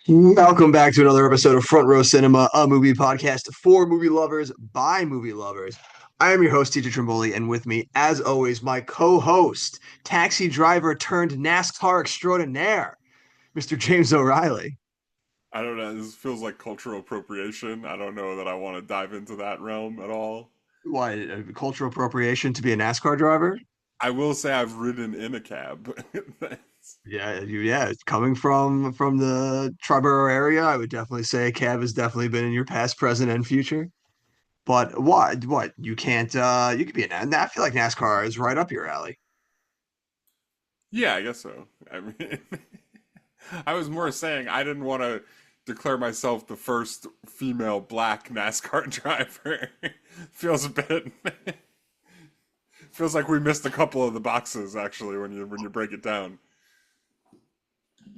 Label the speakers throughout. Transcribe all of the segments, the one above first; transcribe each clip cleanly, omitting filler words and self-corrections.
Speaker 1: Welcome back to another episode of Front Row Cinema, a movie podcast for movie lovers by movie lovers. I am your host, Teacher Trimboli, and with me, as always, my co-host, taxi driver turned NASCAR extraordinaire, Mr. James O'Reilly.
Speaker 2: I don't know. This feels like cultural appropriation. I don't know that I want to dive into that realm at all.
Speaker 1: What, cultural appropriation to be a NASCAR driver?
Speaker 2: I will say I've ridden in a cab.
Speaker 1: Yeah, coming from the Triborough area, I would definitely say cab has definitely been in your past, present, and future. But what you can't you could be I feel like NASCAR is right up your alley.
Speaker 2: Yeah, I guess so. I mean, I was more saying I didn't want to declare myself the first female black NASCAR driver. Feels a bit. Feels like we missed a couple of the boxes actually when you break it down.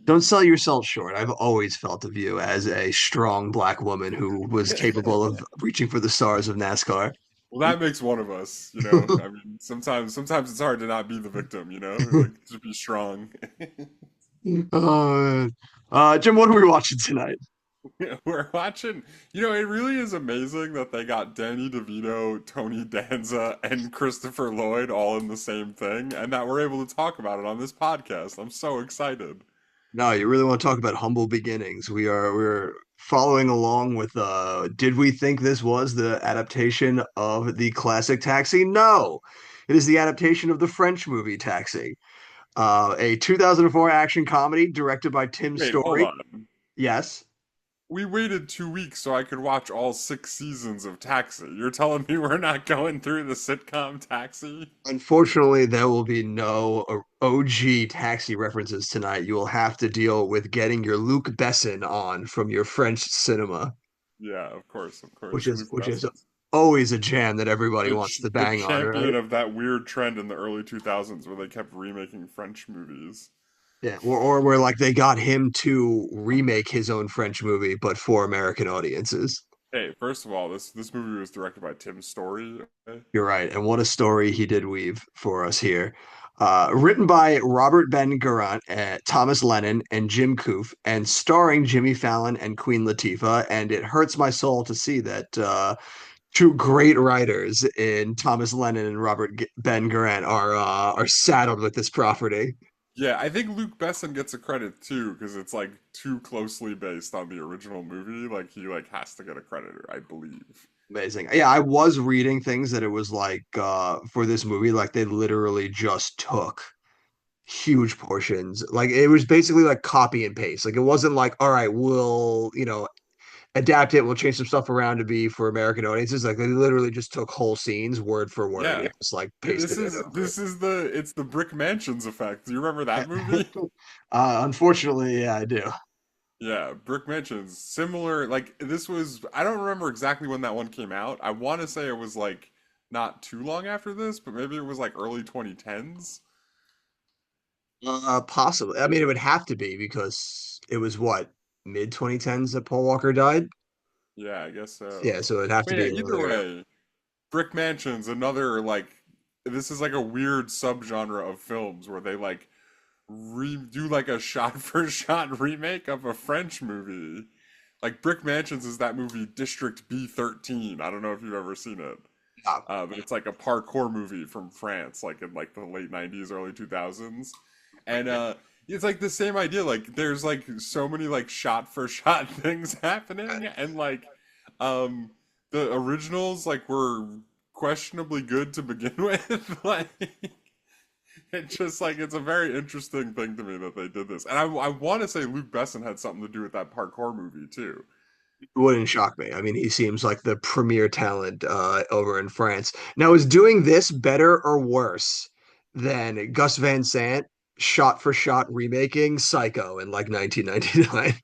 Speaker 1: Don't sell yourself short. I've always felt of you as a strong black woman who was capable of reaching for the stars of NASCAR.
Speaker 2: Well, that makes one of us, you know. I mean, sometimes it's hard to not be the victim, you know, like to be strong.
Speaker 1: uh, Jim, what are we watching tonight?
Speaker 2: We're watching, it really is amazing that they got Danny DeVito, Tony Danza, and Christopher Lloyd all in the same thing, and that we're able to talk about it on this podcast. I'm so excited.
Speaker 1: No, you really want to talk about humble beginnings. We're following along with did we think this was the adaptation of the classic Taxi? No. It is the adaptation of the French movie Taxi. A 2004 action comedy directed by Tim
Speaker 2: Wait, hold
Speaker 1: Story.
Speaker 2: on.
Speaker 1: Yes.
Speaker 2: We waited 2 weeks so I could watch all 6 seasons of Taxi. You're telling me we're not going through the sitcom Taxi?
Speaker 1: Unfortunately, there will be no OG Taxi references tonight. You will have to deal with getting your Luc Besson on from your French cinema,
Speaker 2: Yeah, of
Speaker 1: which
Speaker 2: course.
Speaker 1: is
Speaker 2: Luke
Speaker 1: which is
Speaker 2: Besson.
Speaker 1: always a jam that everybody
Speaker 2: the
Speaker 1: wants to
Speaker 2: the
Speaker 1: bang on, right?
Speaker 2: champion of that weird trend in the early 2000s where they kept remaking French movies.
Speaker 1: Yeah, or where like they got him to remake his own French movie, but for American audiences.
Speaker 2: Hey, first of all, this movie was directed by Tim Story. Okay?
Speaker 1: You're right, and what a story he did weave for us here. Written by Robert Ben Garant, Thomas Lennon, and Jim Koof, and starring Jimmy Fallon and Queen Latifah. And it hurts my soul to see that two great writers in Thomas Lennon and Ben Garant are saddled with this property.
Speaker 2: Yeah, I think Luke Besson gets a credit too because it's like too closely based on the original movie. Like he like has to get a credit, I believe.
Speaker 1: Amazing. Yeah, I was reading things that it was like for this movie, like they literally just took huge portions. Like it was basically like copy and paste. Like it wasn't like, all right, we'll, adapt it, we'll change some stuff around to be for American audiences. Like they literally just took whole scenes word for word
Speaker 2: Yeah,
Speaker 1: and just like
Speaker 2: this
Speaker 1: pasted it
Speaker 2: is
Speaker 1: over.
Speaker 2: this is the it's the Brick Mansions effect. Do you remember that movie?
Speaker 1: Unfortunately, yeah, I do.
Speaker 2: Yeah, Brick Mansions. Similar, like this was. I don't remember exactly when that one came out. I want to say it was like not too long after this, but maybe it was like early 2010s.
Speaker 1: Possibly. I mean, it would have to be because it was what, mid 2010s that Paul Walker died?
Speaker 2: Yeah, I guess so.
Speaker 1: Yeah, so it'd have to
Speaker 2: But yeah,
Speaker 1: be
Speaker 2: either
Speaker 1: earlier.
Speaker 2: way, Brick Mansion's another like this is like a weird subgenre of films where they like redo like a shot for shot remake of a French movie. Like Brick Mansions is that movie District B13. I don't know if you've ever seen it.
Speaker 1: Uh,
Speaker 2: But it's like a parkour movie from France, like in like the late 90s, early 2000s. And it's like the same idea. Like there's like so many like shot for shot things happening and like um the originals like were questionably good to begin with. Like it's just like it's a very interesting thing to me that they did this. And I want to say Luke Besson had something to do with that parkour movie too.
Speaker 1: wouldn't shock me. I mean, he seems like the premier talent over in France. Now, is doing this better or worse than Gus Van Sant shot for shot remaking Psycho in like 1999?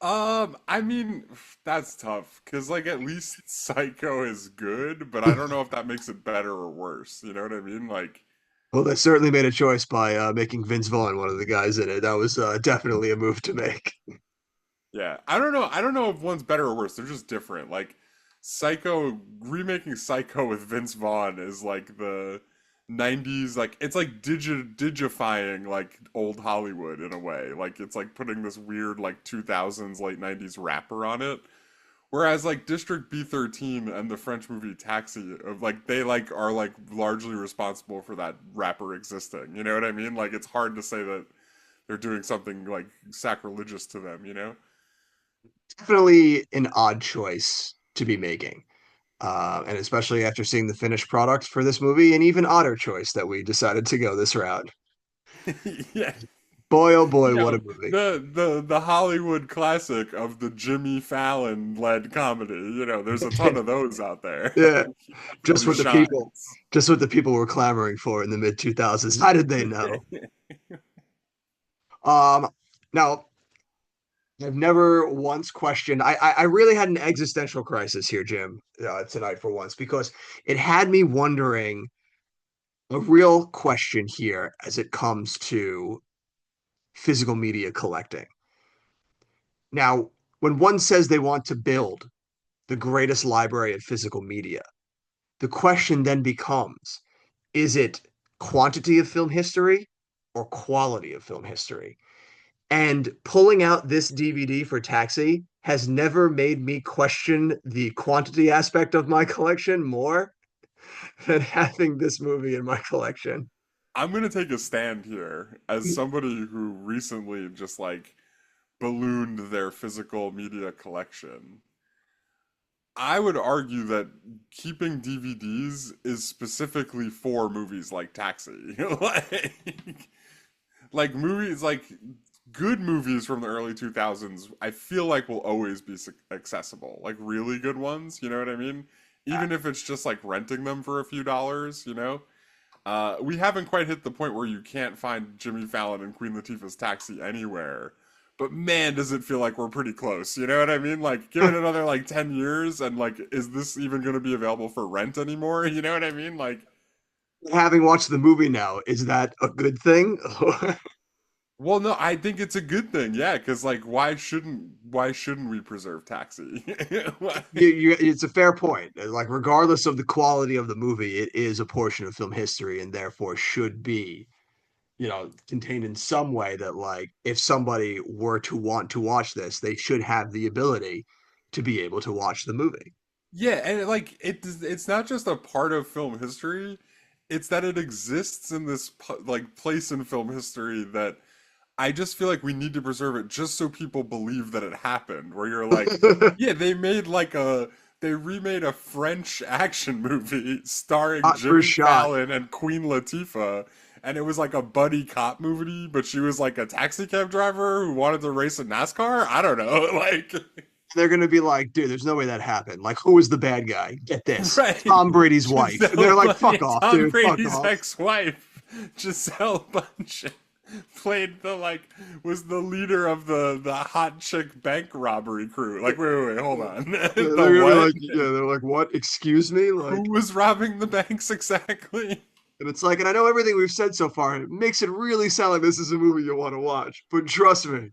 Speaker 2: I mean, that's tough because like at least Psycho is good, but I don't know if that makes it better or worse. You know what I mean? Like,
Speaker 1: Well, they certainly made a choice by making Vince Vaughn one of the guys in it. That was definitely a move to make.
Speaker 2: yeah, I don't know. I don't know if one's better or worse. They're just different. Like, Psycho remaking Psycho with Vince Vaughn is like 90s, like it's like digifying like old Hollywood in a way. Like it's like putting this weird like 2000s late 90s wrapper on it. Whereas like District B13 and the French movie Taxi of like they like are like largely responsible for that wrapper existing. You know what I mean? Like it's hard to say that they're doing something like sacrilegious to them, you know?
Speaker 1: Definitely an odd choice to be making. And especially after seeing the finished product for this movie, an even odder choice that we decided to go this route.
Speaker 2: Yeah.
Speaker 1: Boy, oh boy,
Speaker 2: You
Speaker 1: what a
Speaker 2: know,
Speaker 1: movie.
Speaker 2: the Hollywood classic of the Jimmy Fallon led comedy. You know, there's a ton of those out there.
Speaker 1: Yeah, just
Speaker 2: Really
Speaker 1: what the people,
Speaker 2: shines.
Speaker 1: just what the people were clamoring for in the mid 2000s. How did they know? Um, Now I've never once questioned. I really had an existential crisis here, Jim, tonight for once because it had me wondering a real question here as it comes to physical media collecting. Now, when one says they want to build the greatest library of physical media, the question then becomes, is it quantity of film history or quality of film history? And pulling out this DVD for Taxi has never made me question the quantity aspect of my collection more than having this movie in my collection.
Speaker 2: I'm gonna take a stand here as somebody who recently just like ballooned their physical media collection. I would argue that keeping DVDs is specifically for movies like Taxi. Like movies like good movies from the early 2000s, I feel like will always be accessible. Like really good ones, you know what I mean? Even if it's just like renting them for a few dollars, you know? We haven't quite hit the point where you can't find Jimmy Fallon and Queen Latifah's Taxi anywhere. But man, does it feel like we're pretty close. You know what I mean? Like, give it another like 10 years, and like, is this even going to be available for rent anymore? You know what I mean? Like,
Speaker 1: Having watched the movie now, is that a good thing?
Speaker 2: well, no, I think it's a good thing. Yeah, because like, why shouldn't we preserve Taxi?
Speaker 1: It's a fair point. Like, regardless of the quality of the movie, it is a portion of film history and therefore should be, contained in some way that, like, if somebody were to want to watch this, they should have the ability to be able to watch the movie.
Speaker 2: Yeah, and like it's not just a part of film history, it's that it exists in this like place in film history that I just feel like we need to preserve it just so people believe that it happened. Where you're like, yeah, they remade a French action movie starring
Speaker 1: Shot for
Speaker 2: Jimmy
Speaker 1: shot.
Speaker 2: Fallon and Queen Latifah, and it was like a buddy cop movie, but she was like a taxi cab driver who wanted to race in NASCAR. I don't know, like
Speaker 1: They're going to be like, dude, there's no way that happened. Like, who was the bad guy? Get this.
Speaker 2: right.
Speaker 1: Tom Brady's wife. And they're
Speaker 2: Giselle
Speaker 1: like, fuck
Speaker 2: Bunch,
Speaker 1: off,
Speaker 2: Tom
Speaker 1: dude. Fuck
Speaker 2: Brady's
Speaker 1: off.
Speaker 2: ex-wife, Giselle Bunch, played the like was the leader of the hot chick bank robbery crew. Like, wait, hold on.
Speaker 1: Yeah,
Speaker 2: The
Speaker 1: they're gonna be
Speaker 2: what?
Speaker 1: like, yeah, they're like, what? Excuse me?
Speaker 2: Who
Speaker 1: Like,
Speaker 2: was robbing the banks exactly?
Speaker 1: and it's like, and I know everything we've said so far, it makes it really sound like this is a movie you want to watch. But trust me,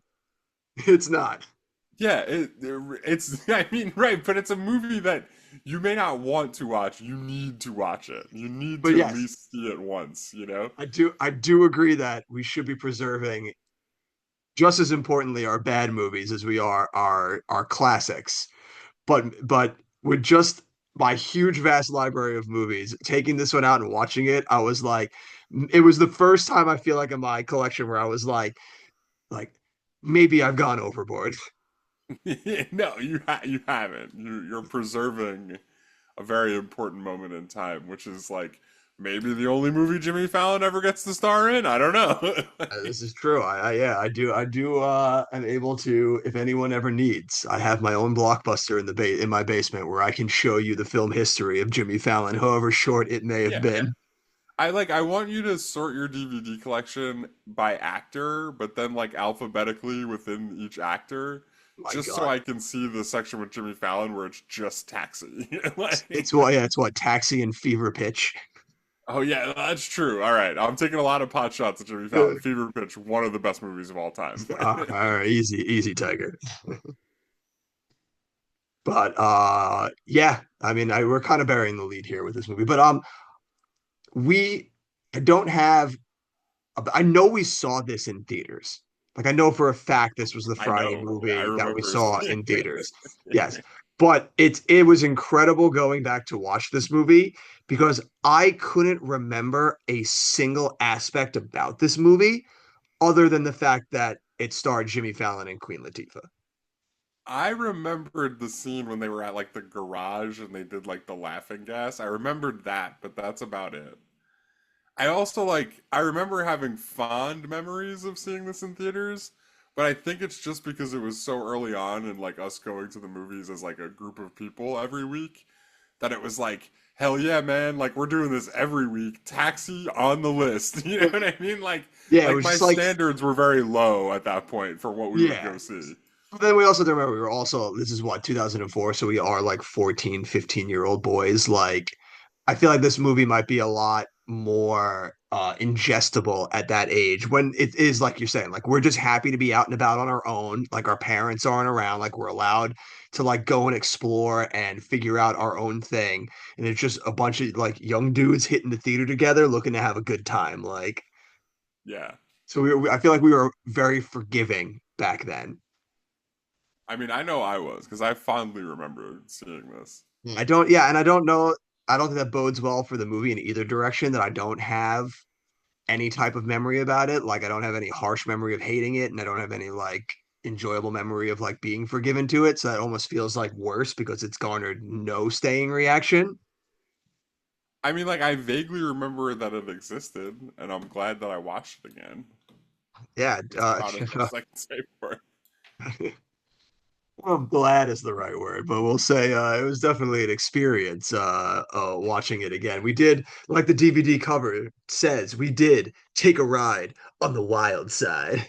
Speaker 1: it's not.
Speaker 2: Yeah, it's I mean, right, but it's a movie that you may not want to watch. You need to watch it. You need
Speaker 1: But
Speaker 2: to at
Speaker 1: yes,
Speaker 2: least see it once, you know?
Speaker 1: I do agree that we should be preserving just as importantly our bad movies as we are our classics. But with just my huge vast library of movies, taking this one out and watching it, I was like, it was the first time I feel like in my collection where I was like maybe I've gone overboard.
Speaker 2: No, you haven't. You're preserving a very important moment in time, which is like maybe the only movie Jimmy Fallon ever gets to star in. I don't know.
Speaker 1: This is true. Yeah, I do. I'm able to, if anyone ever needs, I have my own blockbuster in my basement where I can show you the film history of Jimmy Fallon, however short it may have
Speaker 2: Yeah.
Speaker 1: been.
Speaker 2: I want you to sort your DVD collection by actor, but then like alphabetically within each actor,
Speaker 1: My
Speaker 2: just so
Speaker 1: God,
Speaker 2: I can see the section with Jimmy Fallon where it's just Taxi.
Speaker 1: it's
Speaker 2: Like,
Speaker 1: what, yeah, it's what, Taxi and Fever Pitch.
Speaker 2: oh yeah, that's true. All right, I'm taking a lot of pot shots at Jimmy
Speaker 1: Uh,
Speaker 2: Fallon. Fever Pitch, one of the best movies of all time.
Speaker 1: all right, easy, Tiger. But yeah, I mean, we're kind of burying the lead here with this movie, but we I don't have. I know we saw this in theaters. Like I know for a fact this was the
Speaker 2: I
Speaker 1: Friday
Speaker 2: know. Yeah, I
Speaker 1: movie that we
Speaker 2: remember
Speaker 1: saw
Speaker 2: seeing
Speaker 1: in theaters.
Speaker 2: this.
Speaker 1: Yes. But it was incredible going back to watch this movie because I couldn't remember a single aspect about this movie other than the fact that it starred Jimmy Fallon and Queen Latifah.
Speaker 2: I remembered the scene when they were at like the garage and they did like the laughing gas. I remembered that, but that's about it. I also like I remember having fond memories of seeing this in theaters, but I think it's just because it was so early on and like us going to the movies as like a group of people every week that it was like, hell yeah, man, like we're doing this every week. Taxi on the list. You know what I mean?
Speaker 1: Yeah, it
Speaker 2: Like
Speaker 1: was
Speaker 2: my
Speaker 1: just like,
Speaker 2: standards were very low at that point for what we would
Speaker 1: yeah.
Speaker 2: go see.
Speaker 1: But then we also have to remember we were also this is what 2004, so we are like 14, 15-year-old boys. Like I feel like this movie might be a lot more ingestible at that age when it is like you're saying, like we're just happy to be out and about on our own, like our parents aren't around, like we're allowed to like go and explore and figure out our own thing. And it's just a bunch of like young dudes hitting the theater together looking to have a good time. Like
Speaker 2: Yeah.
Speaker 1: so I feel like we were very forgiving back then.
Speaker 2: I mean, I know I was because I fondly remember seeing this.
Speaker 1: I don't, yeah, and I don't know. I don't think that bodes well for the movie in either direction. That I don't have any type of memory about it. Like I don't have any harsh memory of hating it, and I don't have any like enjoyable memory of like being forgiven to it. So that almost feels like worse because it's garnered no staying reaction.
Speaker 2: I mean, like I vaguely remember that it existed, and I'm glad that I watched it again.
Speaker 1: Yeah,
Speaker 2: That's about as much as I can say for it.
Speaker 1: well, glad is the right word, but we'll say it was definitely an experience watching it again. We did, like the DVD cover says, we did take a ride on the wild side.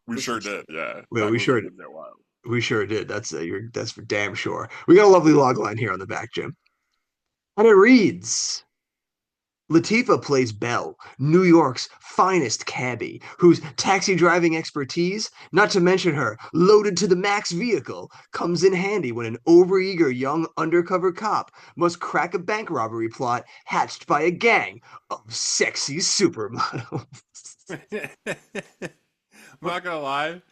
Speaker 2: We sure did, yeah.
Speaker 1: Well,
Speaker 2: That movie did get wild.
Speaker 1: we sure did. That's for damn sure. We got a lovely log line here on the back, Jim, and it reads: Latifah plays Belle, New York's finest cabbie, whose taxi driving expertise, not to mention her loaded to the max vehicle, comes in handy when an overeager young undercover cop must crack a bank robbery plot hatched by a gang of sexy supermodels.
Speaker 2: I'm not gonna lie.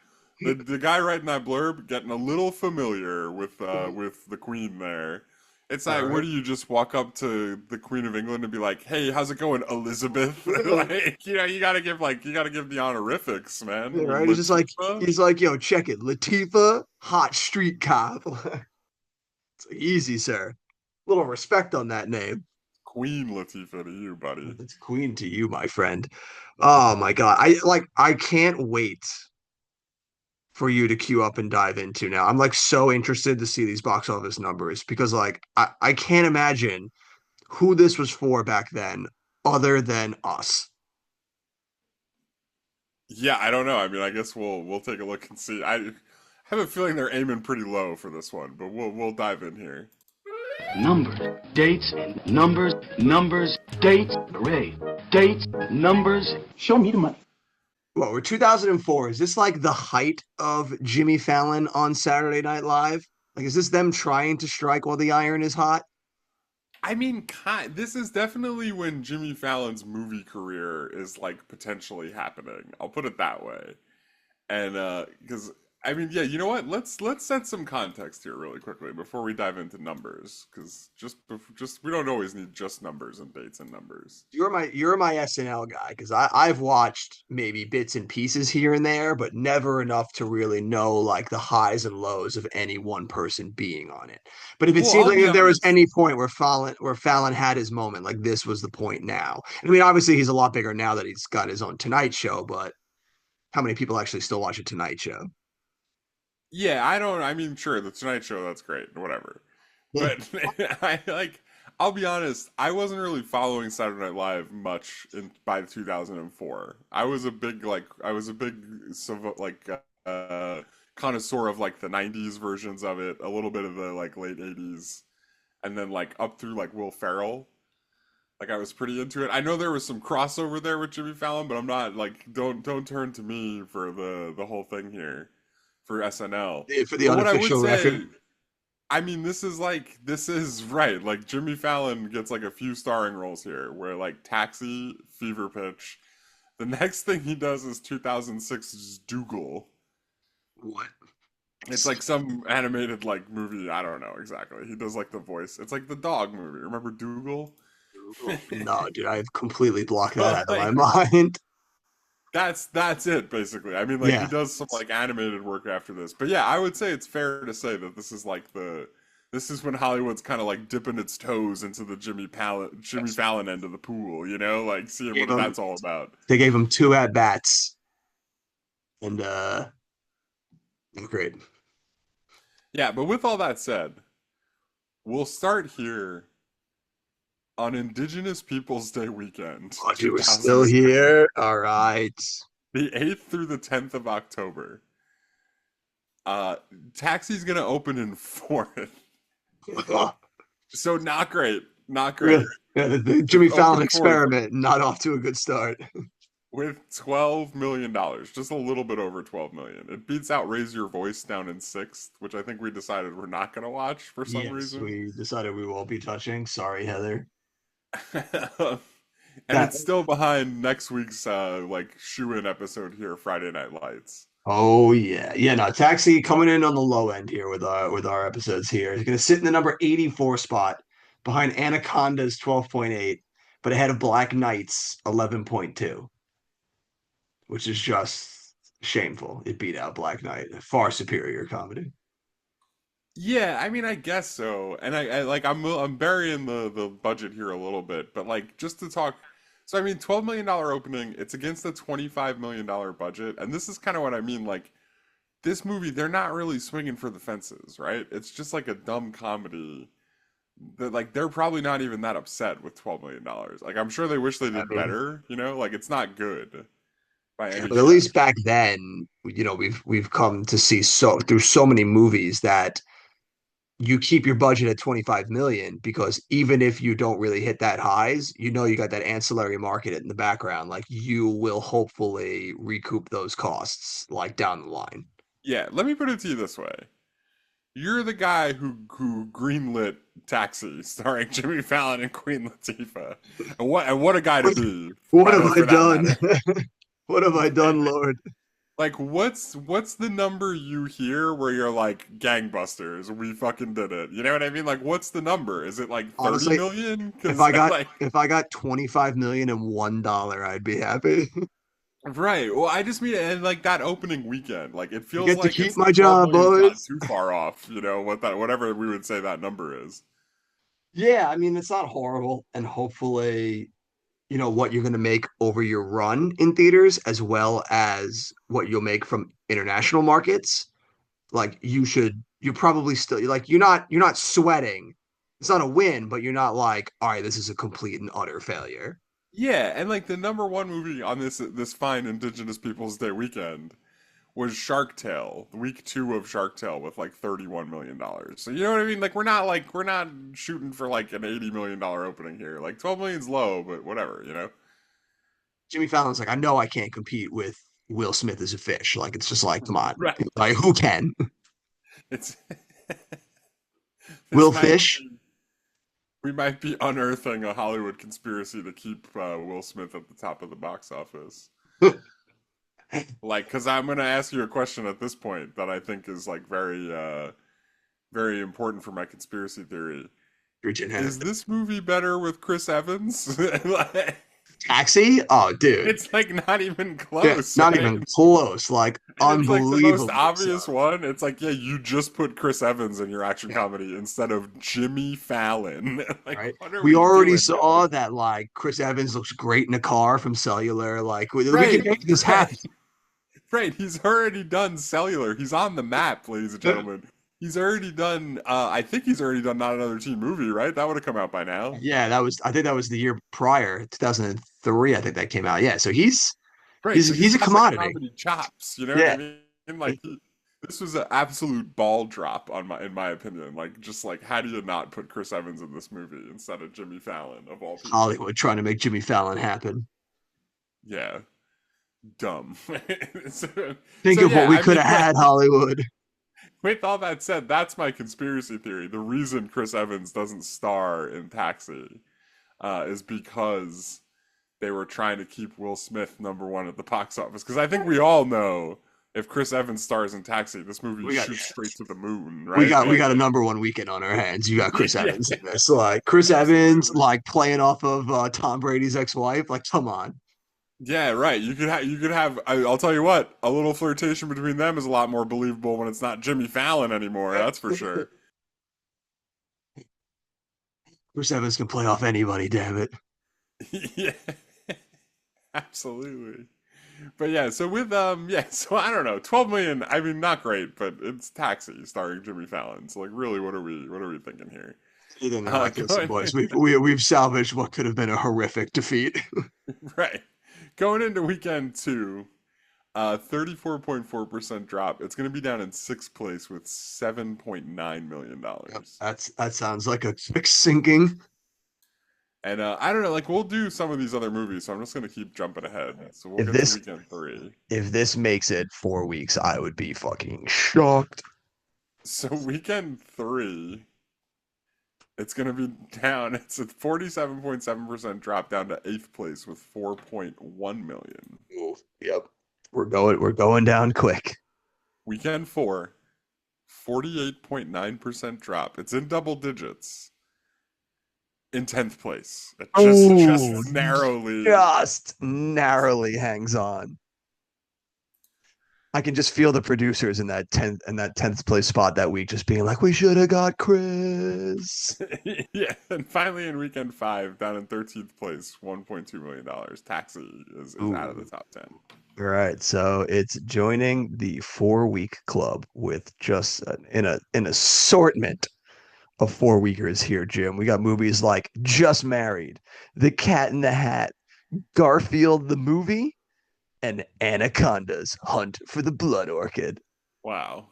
Speaker 2: The guy writing that blurb getting a little familiar with the Queen there. It's
Speaker 1: All
Speaker 2: like, what
Speaker 1: right.
Speaker 2: do you just walk up to the Queen of England and be like, "Hey, how's it going, Elizabeth?" Like, you gotta give the honorifics, man.
Speaker 1: Yeah, right. It's just like
Speaker 2: Latifah,
Speaker 1: he's like, yo, check it. Latifah, hot street cop. It's easy, sir. Little respect on that name.
Speaker 2: Queen Latifah to you, buddy.
Speaker 1: It's queen to you, my friend. Oh my God. I can't wait for you to queue up and dive into now. I'm like so interested to see these box office numbers because like I can't imagine who this was for back then other than us.
Speaker 2: Yeah, I don't know. I mean, I guess we'll take a look and see. I have a feeling they're aiming pretty low for this one, but we'll dive in here.
Speaker 3: Numbers, dates, and numbers, numbers, dates, array, dates, numbers. Show me the money.
Speaker 1: Well, we're 2004. Is this like the height of Jimmy Fallon on Saturday Night Live? Like, is this them trying to strike while the iron is hot?
Speaker 2: I mean, this is definitely when Jimmy Fallon's movie career is like potentially happening. I'll put it that way. And because I mean, yeah, you know what? Let's set some context here really quickly before we dive into numbers, because just we don't always need just numbers and dates and numbers.
Speaker 1: You're my SNL guy because I've watched maybe bits and pieces here and there, but never enough to really know like the highs and lows of any one person being on it. But if it
Speaker 2: Well,
Speaker 1: seems
Speaker 2: I'll
Speaker 1: like
Speaker 2: be
Speaker 1: if there was
Speaker 2: honest.
Speaker 1: any point where Fallon had his moment, like this was the point now. I mean, obviously he's a lot bigger now that he's got his own Tonight Show, but how many people actually still watch a Tonight Show?
Speaker 2: Yeah, I don't. I mean, sure, the Tonight Show, that's great, whatever. But I like. I'll be honest. I wasn't really following Saturday Night Live much by 2004. I was a big like connoisseur of like the 90s versions of it, a little bit of the like late 80s, and then like up through like Will Ferrell. Like I was pretty into it. I know there was some crossover there with Jimmy Fallon, but I'm not like don't turn to me for the whole thing here for SNL.
Speaker 1: For the
Speaker 2: But what I would
Speaker 1: unofficial
Speaker 2: say,
Speaker 1: record.
Speaker 2: I mean, this is right. Like Jimmy Fallon gets like a few starring roles here, where like Taxi, Fever Pitch. The next thing he does is 2006's Dougal.
Speaker 1: What?
Speaker 2: It's like some animated like movie. I don't know exactly. He does like the voice. It's like the dog movie. Remember Dougal?
Speaker 1: No, dude, I've completely blocked that
Speaker 2: So
Speaker 1: out of my
Speaker 2: like
Speaker 1: mind.
Speaker 2: that's it basically. I mean, like he
Speaker 1: Yeah.
Speaker 2: does some like animated work after this. But yeah, I would say it's fair to say that this is like this is when Hollywood's kind of like dipping its toes into the Jimmy
Speaker 1: Yes.
Speaker 2: Fallon end of the pool, you know, like seeing
Speaker 1: Gave
Speaker 2: what
Speaker 1: him
Speaker 2: that's all about.
Speaker 1: they gave him two at bats and great.
Speaker 2: Yeah, but with all that said, we'll start here on Indigenous Peoples Day weekend,
Speaker 1: Oh, dude, we're still
Speaker 2: 2006,
Speaker 1: here. All right.
Speaker 2: the 8th through the 10th of October. Uh, Taxi's gonna open in fourth, so not great, not
Speaker 1: Really?
Speaker 2: great.
Speaker 1: Yeah, the
Speaker 2: It's
Speaker 1: Jimmy Fallon
Speaker 2: open fourth
Speaker 1: experiment not off to a good start.
Speaker 2: with $12 million, just a little bit over 12 million. It beats out Raise Your Voice down in sixth, which I think we decided we're not gonna watch for some
Speaker 1: Yes,
Speaker 2: reason.
Speaker 1: we decided we won't be touching. Sorry, Heather.
Speaker 2: And
Speaker 1: That
Speaker 2: it's still behind next week's like shoe-in episode here, Friday Night Lights.
Speaker 1: Oh yeah. Yeah, no, Taxi coming in on the low end here with our episodes here. He's gonna sit in the number 84 spot behind Anaconda's 12.8, but ahead of Black Knight's 11.2, which is just shameful. It beat out Black Knight. Far superior comedy.
Speaker 2: Yeah, I mean, I guess so. And I like I'm burying the budget here a little bit, but like just to talk. So I mean, $12 million opening. It's against a $25 million budget, and this is kind of what I mean. Like this movie, they're not really swinging for the fences, right? It's just like a dumb comedy. That like they're probably not even that upset with $12 million. Like I'm sure they wish they
Speaker 1: I
Speaker 2: did
Speaker 1: mean,
Speaker 2: better. You know, like it's not good by
Speaker 1: yeah,
Speaker 2: any
Speaker 1: but at least
Speaker 2: stretch.
Speaker 1: back then, we've come to see so through so many movies that you keep your budget at 25 million because even if you don't really hit that highs, you got that ancillary market in the background. Like you will hopefully recoup those costs like down the line.
Speaker 2: Yeah, let me put it to you this way. You're the guy who greenlit Taxi, starring Jimmy Fallon and Queen Latifah, and what a guy to be,
Speaker 1: What have I
Speaker 2: for that
Speaker 1: done?
Speaker 2: matter.
Speaker 1: What have I done, Lord?
Speaker 2: Like, what's the number you hear where you're like gangbusters? We fucking did it. You know what I mean? Like, what's the number? Is it like 30
Speaker 1: Honestly,
Speaker 2: million?
Speaker 1: if
Speaker 2: Because
Speaker 1: I got
Speaker 2: like,
Speaker 1: if I got 25 million and $1, I'd be happy.
Speaker 2: right? Well, I just mean, and like that opening weekend, like it
Speaker 1: I
Speaker 2: feels
Speaker 1: get to
Speaker 2: like
Speaker 1: keep
Speaker 2: it's the
Speaker 1: my
Speaker 2: 12
Speaker 1: job,
Speaker 2: million's not
Speaker 1: boys.
Speaker 2: too far off. You know what that whatever we would say that number is.
Speaker 1: Yeah, I mean it's not horrible, and hopefully what you're going to make over your run in theaters as well as what you'll make from international markets like you're probably still like you're not sweating. It's not a win, but you're not like, all right, this is a complete and utter failure.
Speaker 2: Yeah, and like the number one movie on this fine Indigenous Peoples Day weekend was Shark Tale, week two of Shark Tale with like $31 million. So you know what I mean? Like we're not shooting for like an $80 million opening here. Like 12 million's low, but whatever, you know?
Speaker 1: Jimmy Fallon's like, I know I can't compete with Will Smith as a fish. Like it's just like, come on.
Speaker 2: Right.
Speaker 1: Like who can?
Speaker 2: It's
Speaker 1: Will
Speaker 2: this might
Speaker 1: Fish?
Speaker 2: we might be unearthing a Hollywood conspiracy to keep Will Smith at the top of the box office. Like, because I'm gonna ask you a question at this point that I think is like very important for my conspiracy theory. Is this movie better with Chris Evans? Like,
Speaker 1: Taxi? Oh, dude.
Speaker 2: it's like not even
Speaker 1: Yeah,
Speaker 2: close,
Speaker 1: not
Speaker 2: right?
Speaker 1: even close. Like
Speaker 2: And it's like the most
Speaker 1: unbelievably so.
Speaker 2: obvious one. It's like, yeah, you just put Chris Evans in your action
Speaker 1: Yeah.
Speaker 2: comedy instead of Jimmy Fallon. Like,
Speaker 1: Right.
Speaker 2: what are
Speaker 1: We
Speaker 2: we
Speaker 1: already
Speaker 2: doing,
Speaker 1: saw
Speaker 2: guys?
Speaker 1: that like Chris Evans looks great in a car from Cellular. Like we can
Speaker 2: Right,
Speaker 1: make this happen.
Speaker 2: right, right. He's already done Cellular. He's on the map, ladies and gentlemen. He's already done. I think he's already done Not Another Teen Movie, right? That would have come out by now.
Speaker 1: Yeah, I think that was the year prior, 2003, I think that came out. Yeah, so he's
Speaker 2: Right.
Speaker 1: he's
Speaker 2: So
Speaker 1: he's
Speaker 2: he's
Speaker 1: a
Speaker 2: got the
Speaker 1: commodity.
Speaker 2: comedy chops. You know what I
Speaker 1: Yeah.
Speaker 2: mean? Like, this was an absolute ball drop in my opinion. Like, just like, how do you not put Chris Evans in this movie instead of Jimmy Fallon of all people?
Speaker 1: Hollywood trying to make Jimmy Fallon happen.
Speaker 2: Yeah, dumb. so,
Speaker 1: Think
Speaker 2: so
Speaker 1: of what
Speaker 2: yeah,
Speaker 1: we
Speaker 2: I
Speaker 1: could
Speaker 2: mean,
Speaker 1: have
Speaker 2: like,
Speaker 1: had, Hollywood.
Speaker 2: with all that said, that's my conspiracy theory. The reason Chris Evans doesn't star in Taxi is because they were trying to keep Will Smith number one at the box office. Because I think we all know if Chris Evans stars in Taxi, this movie
Speaker 1: We got
Speaker 2: shoots straight to the moon,
Speaker 1: we
Speaker 2: right?
Speaker 1: got we
Speaker 2: Like,
Speaker 1: got a number one weekend on our hands. You got Chris
Speaker 2: yeah,
Speaker 1: Evans in this. Like Chris Evans,
Speaker 2: absolutely.
Speaker 1: like playing off of Tom Brady's ex-wife. Like, come on.
Speaker 2: Yeah, right. You could have. I'll tell you what, a little flirtation between them is a lot more believable when it's not Jimmy Fallon anymore. That's for sure.
Speaker 1: Chris Evans can play off anybody, damn it.
Speaker 2: Yeah, absolutely. But yeah, so with yeah, so I don't know, 12 million. I mean, not great, but it's Taxi starring Jimmy Fallon. So like, really, what are we thinking here?
Speaker 1: Anything like, listen,
Speaker 2: Going
Speaker 1: boys, we've salvaged what could have been a horrific defeat.
Speaker 2: right, going into weekend two, 34.4% drop. It's going to be down in sixth place with $7.9 million.
Speaker 1: Yep, that sounds like a quick sinking.
Speaker 2: And I don't know, like we'll do some of these other movies, so I'm just gonna keep jumping ahead. So we'll
Speaker 1: If
Speaker 2: get to
Speaker 1: this
Speaker 2: weekend three.
Speaker 1: if this makes it 4 weeks, I would be fucking shocked.
Speaker 2: So weekend three, it's gonna be down. It's a 47.7% drop down to eighth place with 4.1 million.
Speaker 1: Ooh, yep. We're going down quick.
Speaker 2: Weekend four, 48.9% drop. It's in double digits. In 10th place. It just
Speaker 1: Oh,
Speaker 2: narrowly.
Speaker 1: just narrowly hangs on. I can just feel the producers in that tenth place spot that week just being like, we should have got Chris.
Speaker 2: Yeah, and finally in weekend five, down in 13th place, $1.2 million. Taxi is out of the
Speaker 1: Ooh.
Speaker 2: top 10.
Speaker 1: All right, so it's joining the 4 week club with just an assortment of 4 weekers here, Jim. We got movies like Just Married, The Cat in the Hat, Garfield the movie, and Anaconda's Hunt for the Blood Orchid.
Speaker 2: Wow.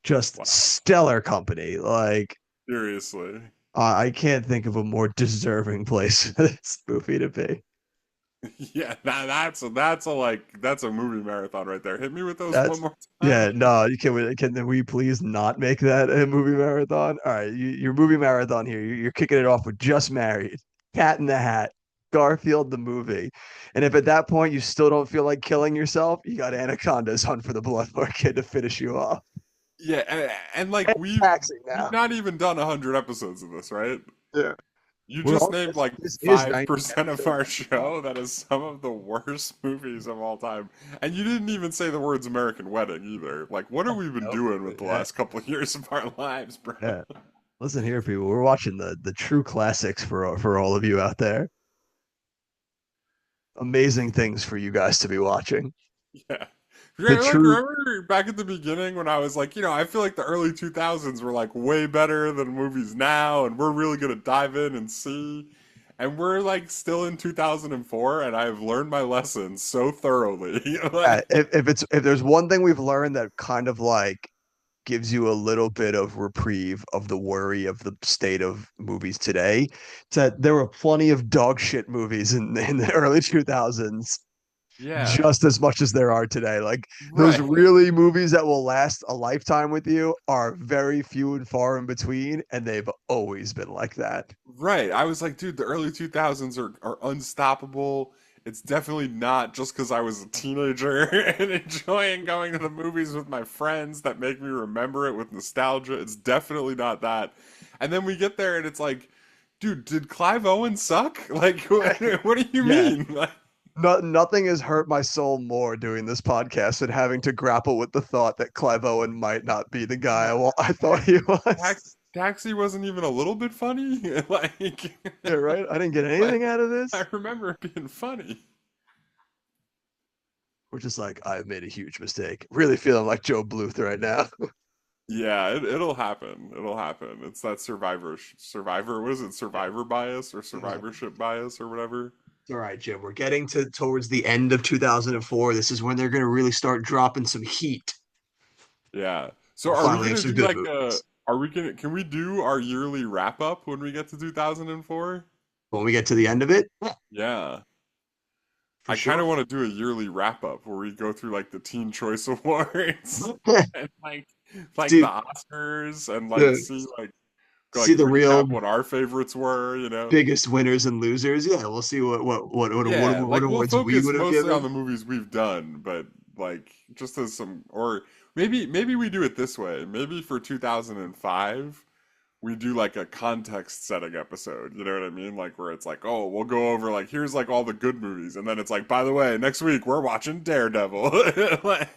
Speaker 1: Just
Speaker 2: Wow.
Speaker 1: stellar company. Like,
Speaker 2: Seriously.
Speaker 1: I can't think of a more deserving place for this movie to be.
Speaker 2: Yeah, that's a movie marathon right there. Hit me with those one
Speaker 1: That's
Speaker 2: more time.
Speaker 1: yeah, no, can we please not make that a movie marathon? All right, your movie marathon here. You're kicking it off with Just Married, Cat in the Hat, Garfield the movie, and if at that point you still don't feel like killing yourself, you got Anaconda's Hunt for the Blood Orchid to finish you off.
Speaker 2: Yeah, and like
Speaker 1: Taxi
Speaker 2: we've
Speaker 1: now.
Speaker 2: not even done 100 episodes of this, right?
Speaker 1: Yeah,
Speaker 2: You
Speaker 1: we're
Speaker 2: just
Speaker 1: all
Speaker 2: named like
Speaker 1: this is
Speaker 2: 5% of our show. That is some of the worst movies of all time. And you didn't even say the words American Wedding either. Like, what have we been
Speaker 1: Nope.
Speaker 2: doing with the
Speaker 1: Yeah,
Speaker 2: last couple of years of our lives, bro?
Speaker 1: yeah. Listen here, people. We're watching the true classics for all of you out there. Amazing things for you guys to be watching.
Speaker 2: Yeah.
Speaker 1: The
Speaker 2: Like,
Speaker 1: true
Speaker 2: remember back at the beginning when I was like, I feel like the early 2000s were like way better than movies now, and we're really gonna dive in and see. And we're like still in 2004, and I've learned my lessons so thoroughly. Like,
Speaker 1: if there's one thing we've learned that kind of like gives you a little bit of reprieve of the worry of the state of movies today, it's that there were plenty of dog shit movies in the early 2000s
Speaker 2: yeah,
Speaker 1: just as much as there are today. Like those
Speaker 2: right.
Speaker 1: really movies that will last a lifetime with you are very few and far in between, and they've always been like that.
Speaker 2: Right. I was like, dude, the early 2000s are unstoppable. It's definitely not just because I was a teenager and enjoying going to the movies with my friends that make me remember it with nostalgia. It's definitely not that. And then we get there and it's like, dude, did Clive Owen suck? Like, what do you
Speaker 1: Yeah.
Speaker 2: mean? Like,
Speaker 1: Nothing has hurt my soul more doing this podcast than having to grapple with the thought that Clive Owen might not be the guy I thought he was.
Speaker 2: Taxi wasn't even a little bit funny. Like,
Speaker 1: Yeah, right. I didn't get
Speaker 2: like,
Speaker 1: anything out of
Speaker 2: I
Speaker 1: this.
Speaker 2: remember it being funny.
Speaker 1: We're just like, I've made a huge mistake. Really feeling like Joe Bluth right now.
Speaker 2: Yeah, it'll happen. It'll happen. It's that survivor. What is it? Survivor bias or survivorship bias or whatever.
Speaker 1: All right, Jim. We're getting to towards the end of 2004. This is when they're going to really start dropping some heat.
Speaker 2: Yeah. So
Speaker 1: We'll
Speaker 2: are we
Speaker 1: finally have
Speaker 2: gonna
Speaker 1: some
Speaker 2: do
Speaker 1: good
Speaker 2: like
Speaker 1: movies.
Speaker 2: are we gonna can we do our yearly wrap up when we get to 2004?
Speaker 1: When we get to the end of it,
Speaker 2: Yeah.
Speaker 1: for
Speaker 2: I kind of
Speaker 1: sure.
Speaker 2: want to do a yearly wrap up where we go through like the Teen Choice Awards and like like
Speaker 1: see
Speaker 2: the Oscars and like
Speaker 1: the
Speaker 2: like
Speaker 1: see the
Speaker 2: recap
Speaker 1: real
Speaker 2: what our favorites were, you know?
Speaker 1: biggest winners and losers. Yeah, we'll see
Speaker 2: Yeah,
Speaker 1: what
Speaker 2: like we'll
Speaker 1: awards we
Speaker 2: focus
Speaker 1: would have
Speaker 2: mostly on
Speaker 1: given.
Speaker 2: the movies we've done, but like just as some or maybe we do it this way. Maybe for 2005 we do like a context setting episode. You know what I mean? Like where it's like, oh, we'll go over like here's like all the good movies, and then it's like, by the way, next week we're watching Daredevil. Like,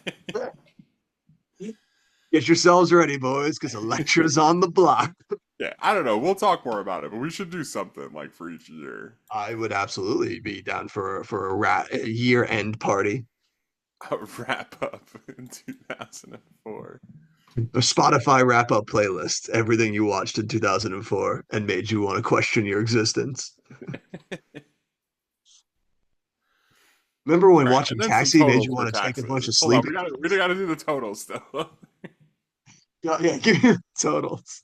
Speaker 1: Get yourselves ready, boys, because Electra's on the block.
Speaker 2: yeah, I don't know. We'll talk more about it, but we should do something like for each year.
Speaker 1: I would absolutely be down for a year end party,
Speaker 2: A wrap up in 2004.
Speaker 1: a Spotify wrap up playlist, everything you watched in 2004 and made you want to question your existence. Remember when
Speaker 2: All right,
Speaker 1: watching
Speaker 2: and then some
Speaker 1: Taxi made
Speaker 2: totals
Speaker 1: you
Speaker 2: for
Speaker 1: want to take a bunch
Speaker 2: taxes.
Speaker 1: of
Speaker 2: Hold on,
Speaker 1: sleeping
Speaker 2: we
Speaker 1: pills?
Speaker 2: gotta do the totals still.
Speaker 1: Yeah, yeah, give me the totals.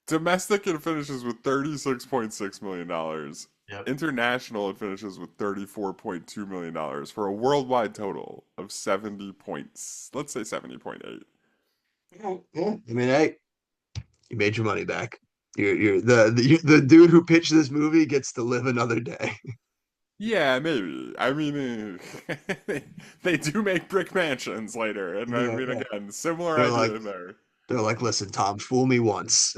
Speaker 2: Domestic it finishes with $36.6 million.
Speaker 1: Yep.
Speaker 2: International it finishes with $34.2 million for a worldwide total of 70 points. Let's say 70.8.
Speaker 1: Yeah, yeah. I mean, hey, you made your money back. You're the dude who pitched this movie gets to live another day.
Speaker 2: Yeah, maybe. I mean, they do make brick mansions later, and I
Speaker 1: Yeah,
Speaker 2: mean,
Speaker 1: yeah.
Speaker 2: again, similar
Speaker 1: They're like
Speaker 2: idea there.
Speaker 1: they're like, listen, Tom, fool me once.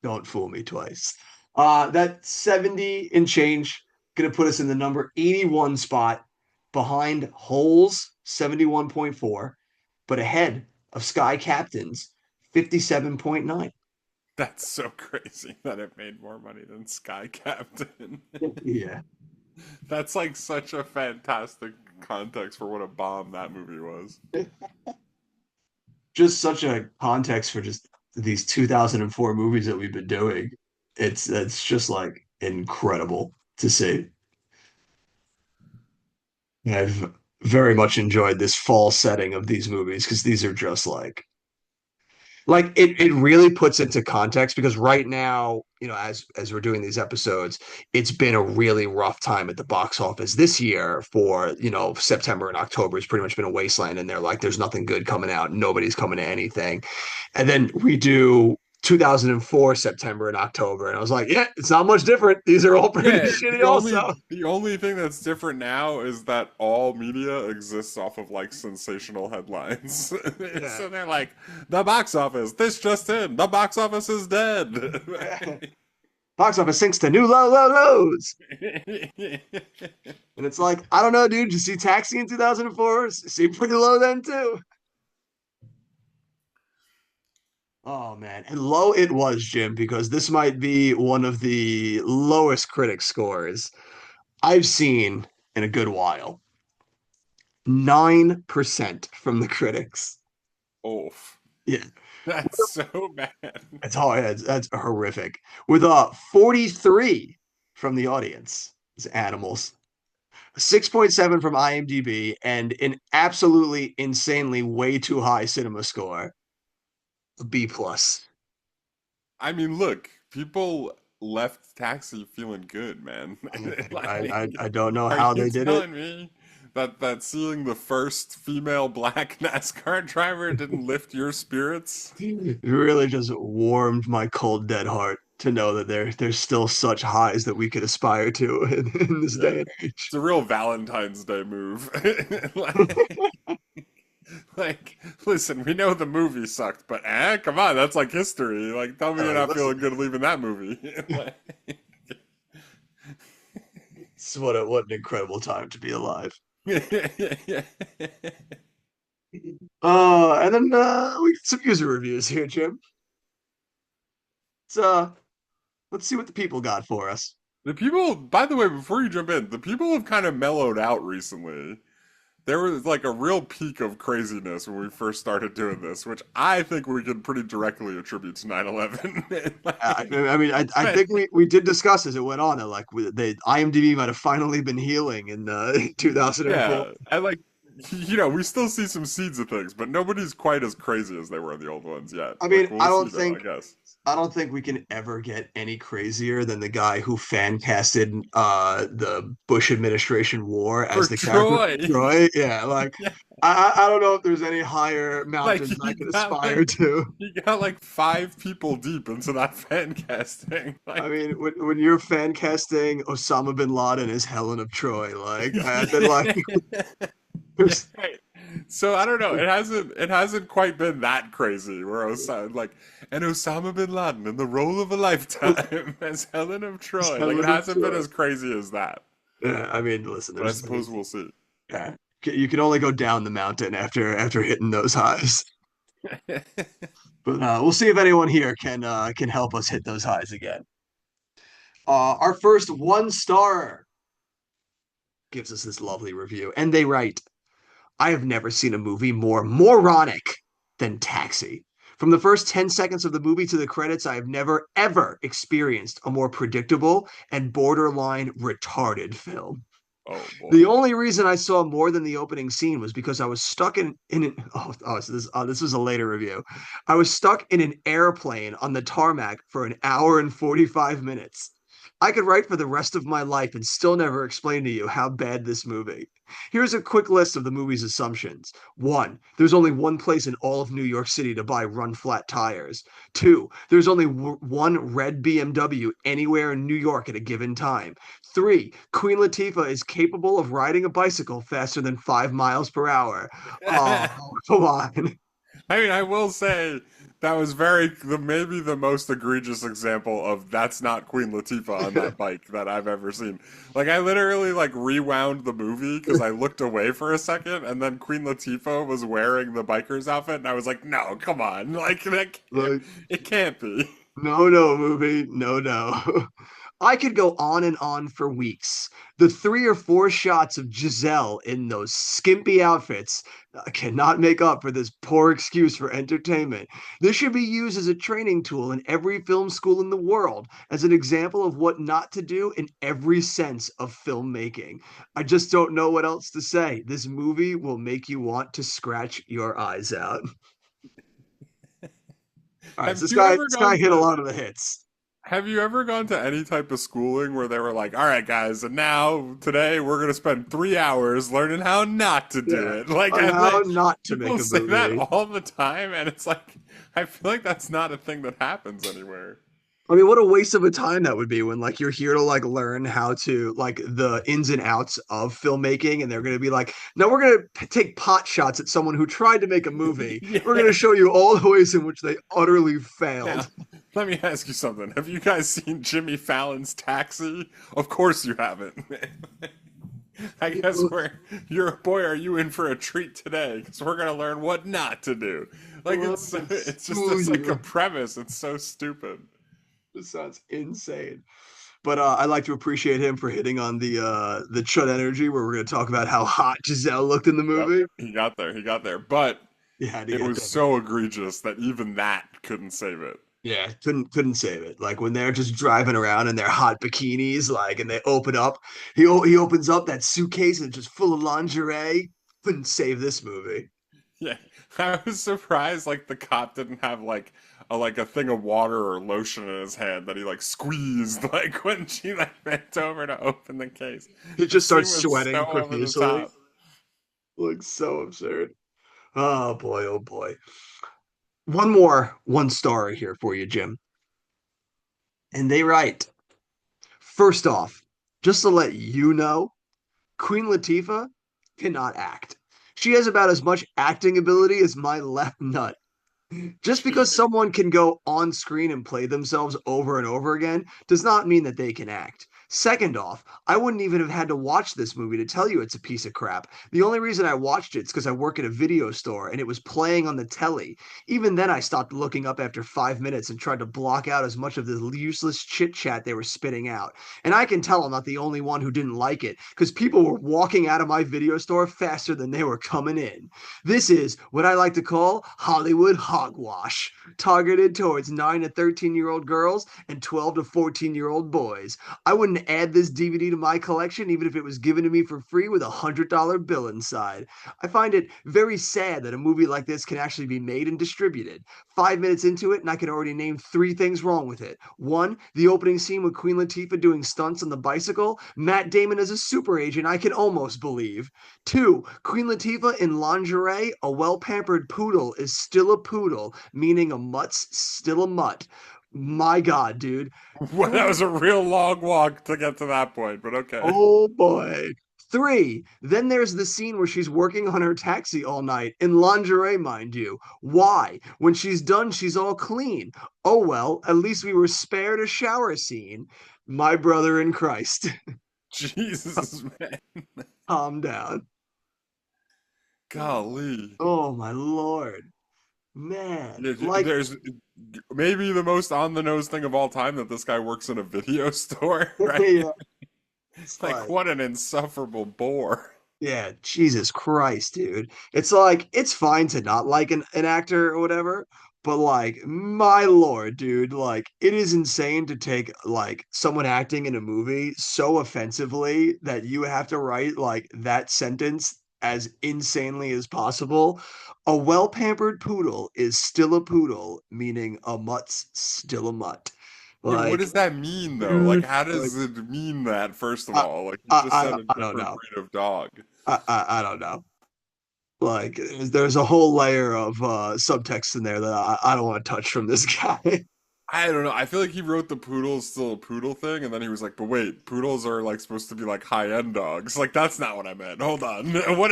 Speaker 1: Don't fool me twice. That 70 and change gonna put us in the number 81 spot behind Holes 71.4, but ahead of Sky Captain's 57.9.
Speaker 2: That's so crazy that it made more money than Sky Captain.
Speaker 1: Yeah.
Speaker 2: That's like such a fantastic context for what a bomb that movie was.
Speaker 1: Just such a context for just these 2004 movies that we've been doing. It's just like incredible to see. I've very much enjoyed this fall setting of these movies because these are just like it really puts into context because right now, as we're doing these episodes, it's been a really rough time at the box office this year for, September and October has pretty much been a wasteland and they're like there's nothing good coming out, nobody's coming to anything. And then we do 2004 September and October and I was like, yeah, it's not much different. These are all pretty
Speaker 2: Yeah,
Speaker 1: shitty also.
Speaker 2: the only thing that's different now is that all media exists off of like sensational headlines.
Speaker 1: Yeah.
Speaker 2: So they're like, the box office, this just in, the box office is dead.
Speaker 1: Box office sinks to new lows. And it's like, I don't know, dude. Did you see Taxi in 2004? It seemed pretty low then too. Oh man, and low it was, Jim, because this might be one of the lowest critic scores I've seen in a good while. 9% from the critics.
Speaker 2: Oof.
Speaker 1: Yeah,
Speaker 2: That's so bad.
Speaker 1: it's hard. That's horrific. With 43 from the audience. It's animals. 6.7 from IMDb and an absolutely insanely way too high cinema score. A B plus.
Speaker 2: I mean, look, people left Taxi feeling good, man. Like,
Speaker 1: I don't know
Speaker 2: are
Speaker 1: how
Speaker 2: you
Speaker 1: they did it.
Speaker 2: telling me that seeing the first female black NASCAR driver didn't lift your spirits?
Speaker 1: It really just warmed my cold dead heart to know that there's still such highs that we could aspire to in this
Speaker 2: Yeah.
Speaker 1: day and age.
Speaker 2: It's a real Valentine's Day move. like, like, listen, we know the movie sucked, but come on, that's like history. Like, tell me you're not
Speaker 1: Listen,
Speaker 2: feeling good leaving that movie. Like,
Speaker 1: it's what an incredible time to be alive.
Speaker 2: yeah.
Speaker 1: And then we get some user reviews here, Jim. So let's see what the people got for us.
Speaker 2: The people, by the way, before you jump in, the people have kind of mellowed out recently. There was like a real peak of craziness when we first started doing this, which I think we can pretty directly attribute to 9/11.
Speaker 1: I mean, I think we did discuss as it went on that like the IMDb might have finally been healing in 2004.
Speaker 2: Yeah, and like, we still see some seeds of things, but nobody's quite as crazy as they were in the old ones yet.
Speaker 1: I
Speaker 2: Like,
Speaker 1: mean,
Speaker 2: we'll see though, I guess.
Speaker 1: I don't think we can ever get any crazier than the guy who fan casted the Bush administration war
Speaker 2: For
Speaker 1: as the character
Speaker 2: Troy.
Speaker 1: Troy. Yeah, like
Speaker 2: Yeah.
Speaker 1: I don't know if there's any higher
Speaker 2: Like
Speaker 1: mountains I
Speaker 2: he
Speaker 1: could
Speaker 2: got
Speaker 1: aspire
Speaker 2: like
Speaker 1: to.
Speaker 2: he got like 5 people deep into that fan casting.
Speaker 1: I
Speaker 2: Like
Speaker 1: mean, when you're fan casting Osama bin Laden as Helen of Troy, like I've been like,
Speaker 2: yeah. Yeah,
Speaker 1: there's
Speaker 2: right. So I don't know. It hasn't quite been that crazy where like and Osama bin Laden in the role of a lifetime as Helen of Troy. Like it
Speaker 1: Helen of
Speaker 2: hasn't been
Speaker 1: Troy.
Speaker 2: as crazy as that.
Speaker 1: Yeah, I mean, listen,
Speaker 2: But I
Speaker 1: there's
Speaker 2: suppose we'll see.
Speaker 1: yeah, you can only go down the mountain after hitting those highs. But we'll see if anyone here can help us hit those highs again. Our first one star gives us this lovely review, and they write, I have never seen a movie more moronic than Taxi. From the first 10 seconds of the movie to the credits, I have never, ever experienced a more predictable and borderline retarded film.
Speaker 2: Oh
Speaker 1: The
Speaker 2: boy.
Speaker 1: only reason I saw more than the opening scene was because I was stuck in an so this was a later review. I was stuck in an airplane on the tarmac for an hour and 45 minutes. I could write for the rest of my life and still never explain to you how bad this movie. Here's a quick list of the movie's assumptions. One, there's only one place in all of New York City to buy run flat tires. Two, there's only one red BMW anywhere in New York at a given time. Three, Queen Latifah is capable of riding a bicycle faster than 5 miles per hour. Oh, come on.
Speaker 2: I mean, I will say that was maybe the most egregious example of that's not Queen Latifah on that bike that I've ever seen. Like, I literally like rewound the movie because I looked away for a second, and then Queen Latifah was wearing the biker's outfit, and I was like, no, come on, like
Speaker 1: Like,
Speaker 2: it can't be.
Speaker 1: no, no, movie. No, no. I could go on and on for weeks. The 3 or 4 shots of Giselle in those skimpy outfits cannot make up for this poor excuse for entertainment. This should be used as a training tool in every film school in the world, as an example of what not to do in every sense of filmmaking. I just don't know what else to say. This movie will make you want to scratch your eyes out. All right, so
Speaker 2: Have you ever
Speaker 1: this guy
Speaker 2: gone
Speaker 1: hit a
Speaker 2: to
Speaker 1: lot of the hits.
Speaker 2: Have you ever gone to any type of schooling where they were like, all right, guys, and now today we're going to spend 3 hours learning how not to do
Speaker 1: Yeah,
Speaker 2: it? Like,
Speaker 1: on
Speaker 2: I
Speaker 1: how
Speaker 2: like
Speaker 1: not to make
Speaker 2: people
Speaker 1: a
Speaker 2: say that
Speaker 1: movie.
Speaker 2: all the time, and it's like, I feel like that's not a thing that happens anywhere.
Speaker 1: I mean, what a waste of a time that would be when like you're here to like learn how to like the ins and outs of filmmaking, and they're going to be like, now we're going to take pot shots at someone who tried to make a movie. We're going to
Speaker 2: Yeah.
Speaker 1: show you all the ways in which they utterly
Speaker 2: Now,
Speaker 1: failed.
Speaker 2: let me ask you something. Have you guys seen Jimmy Fallon's Taxi? Of course you haven't. I guess boy, are you in for a treat today? Because we're gonna learn what not to do. Like it's like a premise. It's so stupid.
Speaker 1: This sounds insane. But I'd like to appreciate him for hitting on the Chud energy, where we're going to talk about how hot Giselle looked in the
Speaker 2: Yep,
Speaker 1: movie.
Speaker 2: he got there. He got there. But
Speaker 1: You had to
Speaker 2: it
Speaker 1: get
Speaker 2: was
Speaker 1: there.
Speaker 2: so egregious that even that couldn't save it.
Speaker 1: Yeah, couldn't save it. Like when they're just driving around in their hot bikinis, like, and they open up, he opens up that suitcase and it's just full of lingerie. Couldn't save this movie.
Speaker 2: Yeah, I was surprised. Like the cop didn't have like a thing of water or lotion in his hand that he like squeezed like when she like bent over to open the case.
Speaker 1: He
Speaker 2: The
Speaker 1: just
Speaker 2: scene
Speaker 1: starts
Speaker 2: was so
Speaker 1: sweating
Speaker 2: over the
Speaker 1: profusely.
Speaker 2: top.
Speaker 1: Looks so absurd. Oh boy, oh boy. One more one star here for you, Jim. And they write, first off, just to let you know, Queen Latifah cannot act. She has about as much acting ability as my left nut. Just because
Speaker 2: Jesus.
Speaker 1: someone can go on screen and play themselves over and over again does not mean that they can act. Second off, I wouldn't even have had to watch this movie to tell you it's a piece of crap. The only reason I watched it is because I work at a video store and it was playing on the telly. Even then, I stopped looking up after 5 minutes and tried to block out as much of the useless chit chat they were spitting out. And I can tell I'm not the only one who didn't like it because people were walking out of my video store faster than they were coming in. This is what I like to call Hollywood hogwash, targeted towards 9 to 13-year-old girls and 12 to 14-year-old boys. I wouldn't wouldn't add this DVD to my collection even if it was given to me for free with $100 bill inside. I find it very sad that a movie like this can actually be made and distributed. 5 minutes into it, and I can already name three things wrong with it. One, the opening scene with Queen Latifah doing stunts on the bicycle. Matt Damon as a super agent, I can almost believe. Two, Queen Latifah in lingerie. A well pampered poodle is still a poodle, meaning a mutt's still a mutt. My God, dude.
Speaker 2: Well, that was
Speaker 1: Three,
Speaker 2: a real long walk to get to that point, but okay.
Speaker 1: oh boy. Three, then there's the scene where she's working on her taxi all night, in lingerie, mind you. Why? When she's done, she's all clean. Oh well, at least we were spared a shower scene. My brother in Christ.
Speaker 2: Jesus, man.
Speaker 1: Calm down.
Speaker 2: Golly.
Speaker 1: Oh my Lord. Man. Like,
Speaker 2: There's maybe the most on the nose thing of all time that this guy works in a video store, right?
Speaker 1: yeah, it's
Speaker 2: Like,
Speaker 1: like,
Speaker 2: what an insufferable bore.
Speaker 1: yeah, Jesus Christ, dude. It's like it's fine to not like an actor or whatever, but like my lord, dude, like it is insane to take like someone acting in a movie so offensively that you have to write like that sentence as insanely as possible. A well-pampered poodle is still a poodle, meaning a mutt's still a mutt.
Speaker 2: Yeah, what
Speaker 1: Like,
Speaker 2: does that mean though? Like,
Speaker 1: dude,
Speaker 2: how
Speaker 1: like
Speaker 2: does it mean that, first of
Speaker 1: I
Speaker 2: all? Like, you just said
Speaker 1: I
Speaker 2: a
Speaker 1: I don't
Speaker 2: different
Speaker 1: know.
Speaker 2: breed of dog.
Speaker 1: I don't know. Like there's a whole layer of subtext in there that I don't want to touch from this guy.
Speaker 2: I don't know. I feel like he wrote the poodle is still a poodle thing, and then he was like, but wait, poodles are like supposed to be like high-end dogs. Like, that's not what I meant. Hold on. What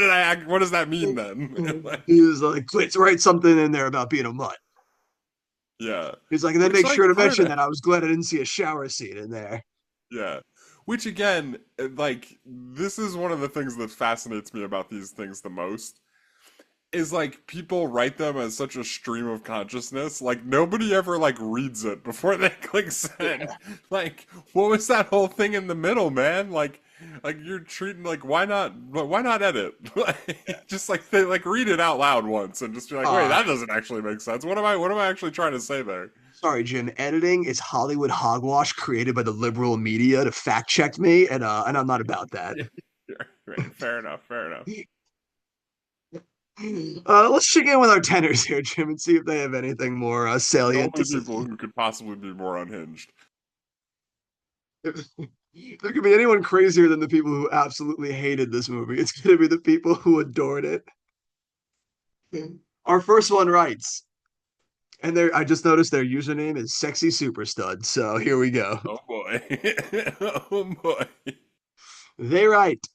Speaker 2: does that mean then?
Speaker 1: He
Speaker 2: Like,
Speaker 1: was like, let's write something in there about being a mutt.
Speaker 2: yeah.
Speaker 1: He's like, and then
Speaker 2: Which,
Speaker 1: make
Speaker 2: like,
Speaker 1: sure to
Speaker 2: part
Speaker 1: mention
Speaker 2: of
Speaker 1: that I was glad I didn't see a shower scene in there.
Speaker 2: Yeah. Which again, like, this is one of the things that fascinates me about these things the most. Is like people write them as such a stream of consciousness. Like nobody ever like reads it before they click send.
Speaker 1: Yeah.
Speaker 2: Like, what was that whole thing in the middle, man? Like you're treating like why not edit? Like, just like they like read it out loud once and just be like, wait,
Speaker 1: Uh,
Speaker 2: that doesn't actually make sense. What am I actually trying to say there?
Speaker 1: sorry, Jim. Editing is Hollywood hogwash created by the liberal media to fact check me, and I'm not about that.
Speaker 2: Yeah. Right. Fair enough. Fair enough.
Speaker 1: Let's check in with our tenors here, Jim, and see if they have anything more
Speaker 2: The
Speaker 1: salient to
Speaker 2: only
Speaker 1: say.
Speaker 2: people who could possibly be more unhinged.
Speaker 1: There could be anyone crazier than the people who absolutely hated this movie. It's going to be the people who adored it. Our first one writes, and I just noticed their username is Sexy Super Stud. So here we go.
Speaker 2: Oh boy. Oh boy.
Speaker 1: They write,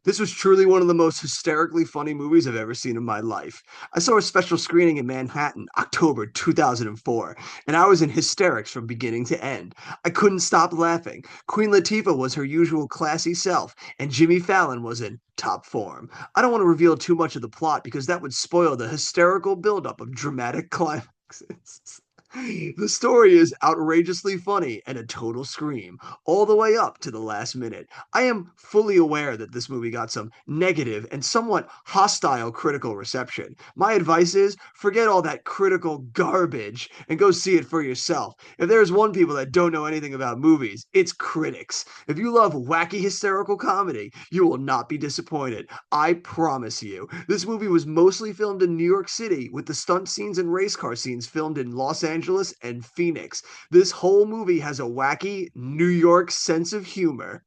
Speaker 1: this was truly one of the most hysterically funny movies I've ever seen in my life. I saw a special screening in Manhattan, October 2004, and I was in hysterics from beginning to end. I couldn't stop laughing. Queen Latifah was her usual classy self, and Jimmy Fallon was in top form. I don't want to reveal too much of the plot because that would spoil the hysterical buildup of dramatic climaxes. The story is outrageously funny and a total scream, all the way up to the last minute. I am fully aware that this movie got some negative and somewhat hostile critical reception. My advice is forget all that critical garbage and go see it for yourself. If there's one people that don't know anything about movies, it's critics. If you love wacky hysterical comedy, you will not be disappointed. I promise you. This movie was mostly filmed in New York City, with the stunt scenes and race car scenes filmed in Los Angeles and Phoenix. This whole movie has a wacky New York sense of humor.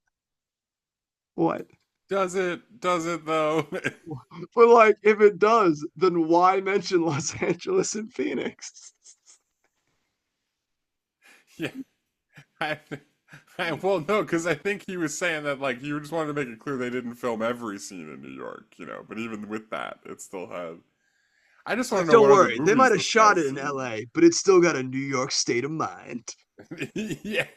Speaker 1: What?
Speaker 2: Does it? Does it though?
Speaker 1: But like, if it does, then why mention Los Angeles and Phoenix?
Speaker 2: Yeah. I, well, no, because I think he was saying that like you just wanted to make it clear they didn't film every scene in New York, you know. But even with that, it still had. I just want
Speaker 1: Like,
Speaker 2: to know
Speaker 1: don't
Speaker 2: what other
Speaker 1: worry, they
Speaker 2: movies
Speaker 1: might have
Speaker 2: this
Speaker 1: shot
Speaker 2: guy's
Speaker 1: it in
Speaker 2: seen.
Speaker 1: LA, but it's still got a New York state of mind.
Speaker 2: Yeah.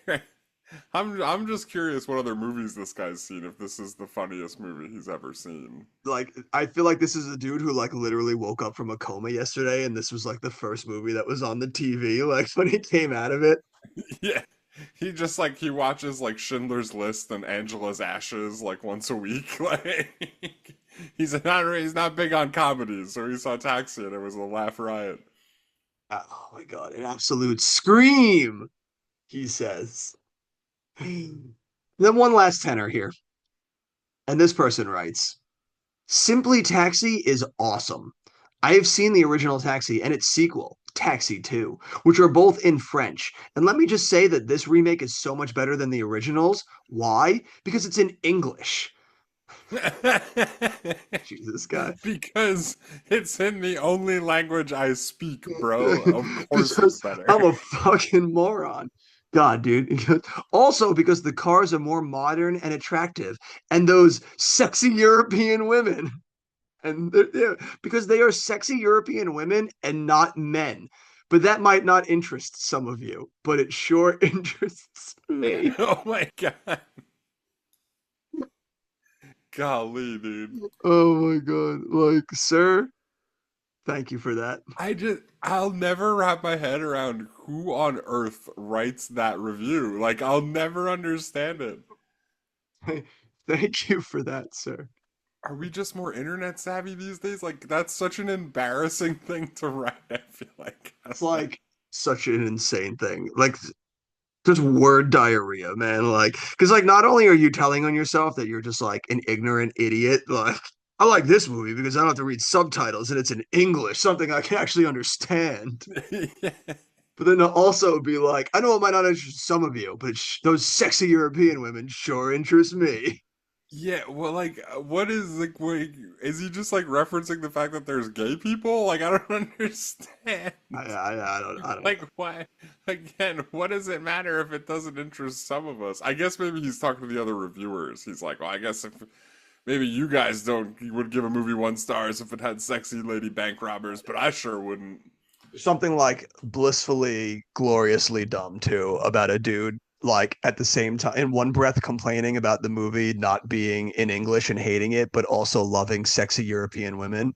Speaker 2: I'm just curious what other movies this guy's seen. If this is the funniest movie he's ever seen.
Speaker 1: Like, I feel like this is a dude who like literally woke up from a coma yesterday, and this was like the first movie that was on the TV, like when he came out of it.
Speaker 2: Yeah. He just like he watches like Schindler's List and Angela's Ashes like once a week. Like he's not big on comedies, so he saw Taxi and it was a laugh riot.
Speaker 1: Oh my god, an absolute scream, he says. Then one last tenor here. And this person writes, Simply Taxi is awesome. I have seen the original Taxi and its sequel, Taxi 2, which are both in French. And let me just say that this remake is so much better than the originals. Why? Because it's in English. Jesus, guy.
Speaker 2: Because it's in the only language I speak, bro. Of course it's
Speaker 1: Because
Speaker 2: better.
Speaker 1: I'm a fucking moron. God, dude. Also, because the cars are more modern and attractive, and those sexy European women, and because they are sexy European women and not men. But that might not interest some of you, but it sure interests me.
Speaker 2: Oh my god. Golly, dude.
Speaker 1: Oh my God. Like, sir, thank you for that.
Speaker 2: I'll never wrap my head around who on earth writes that review. Like, I'll never understand it.
Speaker 1: Thank you for that, sir.
Speaker 2: Are we just more internet savvy these days? Like, that's such an embarrassing thing to write, I feel like. I
Speaker 1: It's
Speaker 2: don't know.
Speaker 1: like such an insane thing. Like, just word diarrhea, man. Like, because like not only are you telling on yourself that you're just like an ignorant idiot, like I like this movie because I don't have to read subtitles and it's in English, something I can actually understand.
Speaker 2: Yeah.
Speaker 1: But then to also be like, I know it might not interest some of you, but those sexy European women sure interest me.
Speaker 2: Yeah, well, like, what is, like, wait, is he just, like, referencing the fact that there's gay people? Like, I don't understand.
Speaker 1: I don't
Speaker 2: Like,
Speaker 1: know.
Speaker 2: why, again, what does it matter if it doesn't interest some of us? I guess maybe he's talking to the other reviewers. He's like, well, I guess if maybe you guys don't you would give a movie 1 stars if it had sexy lady bank robbers, but I sure wouldn't.
Speaker 1: Something like blissfully, gloriously dumb too about a dude like at the same time in one breath complaining about the movie not being in English and hating it, but also loving sexy European women.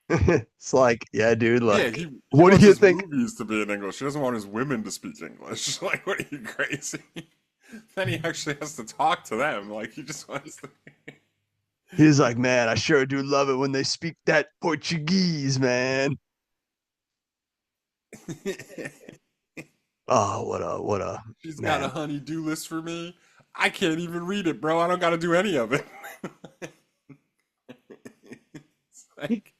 Speaker 1: It's like, yeah, dude,
Speaker 2: Yeah,
Speaker 1: like,
Speaker 2: he
Speaker 1: what do
Speaker 2: wants
Speaker 1: you
Speaker 2: his
Speaker 1: think?
Speaker 2: movies to be in English. He doesn't want his women to speak English. Like, what are you crazy? Then he actually has to talk to them. Like, he just wants to.
Speaker 1: He's like, man, I sure do love it when they speak that Portuguese, man. Oh, what a
Speaker 2: She's got a
Speaker 1: man.
Speaker 2: honey-do list for me. I can't even read it, bro. I don't got to do any of it. It's like,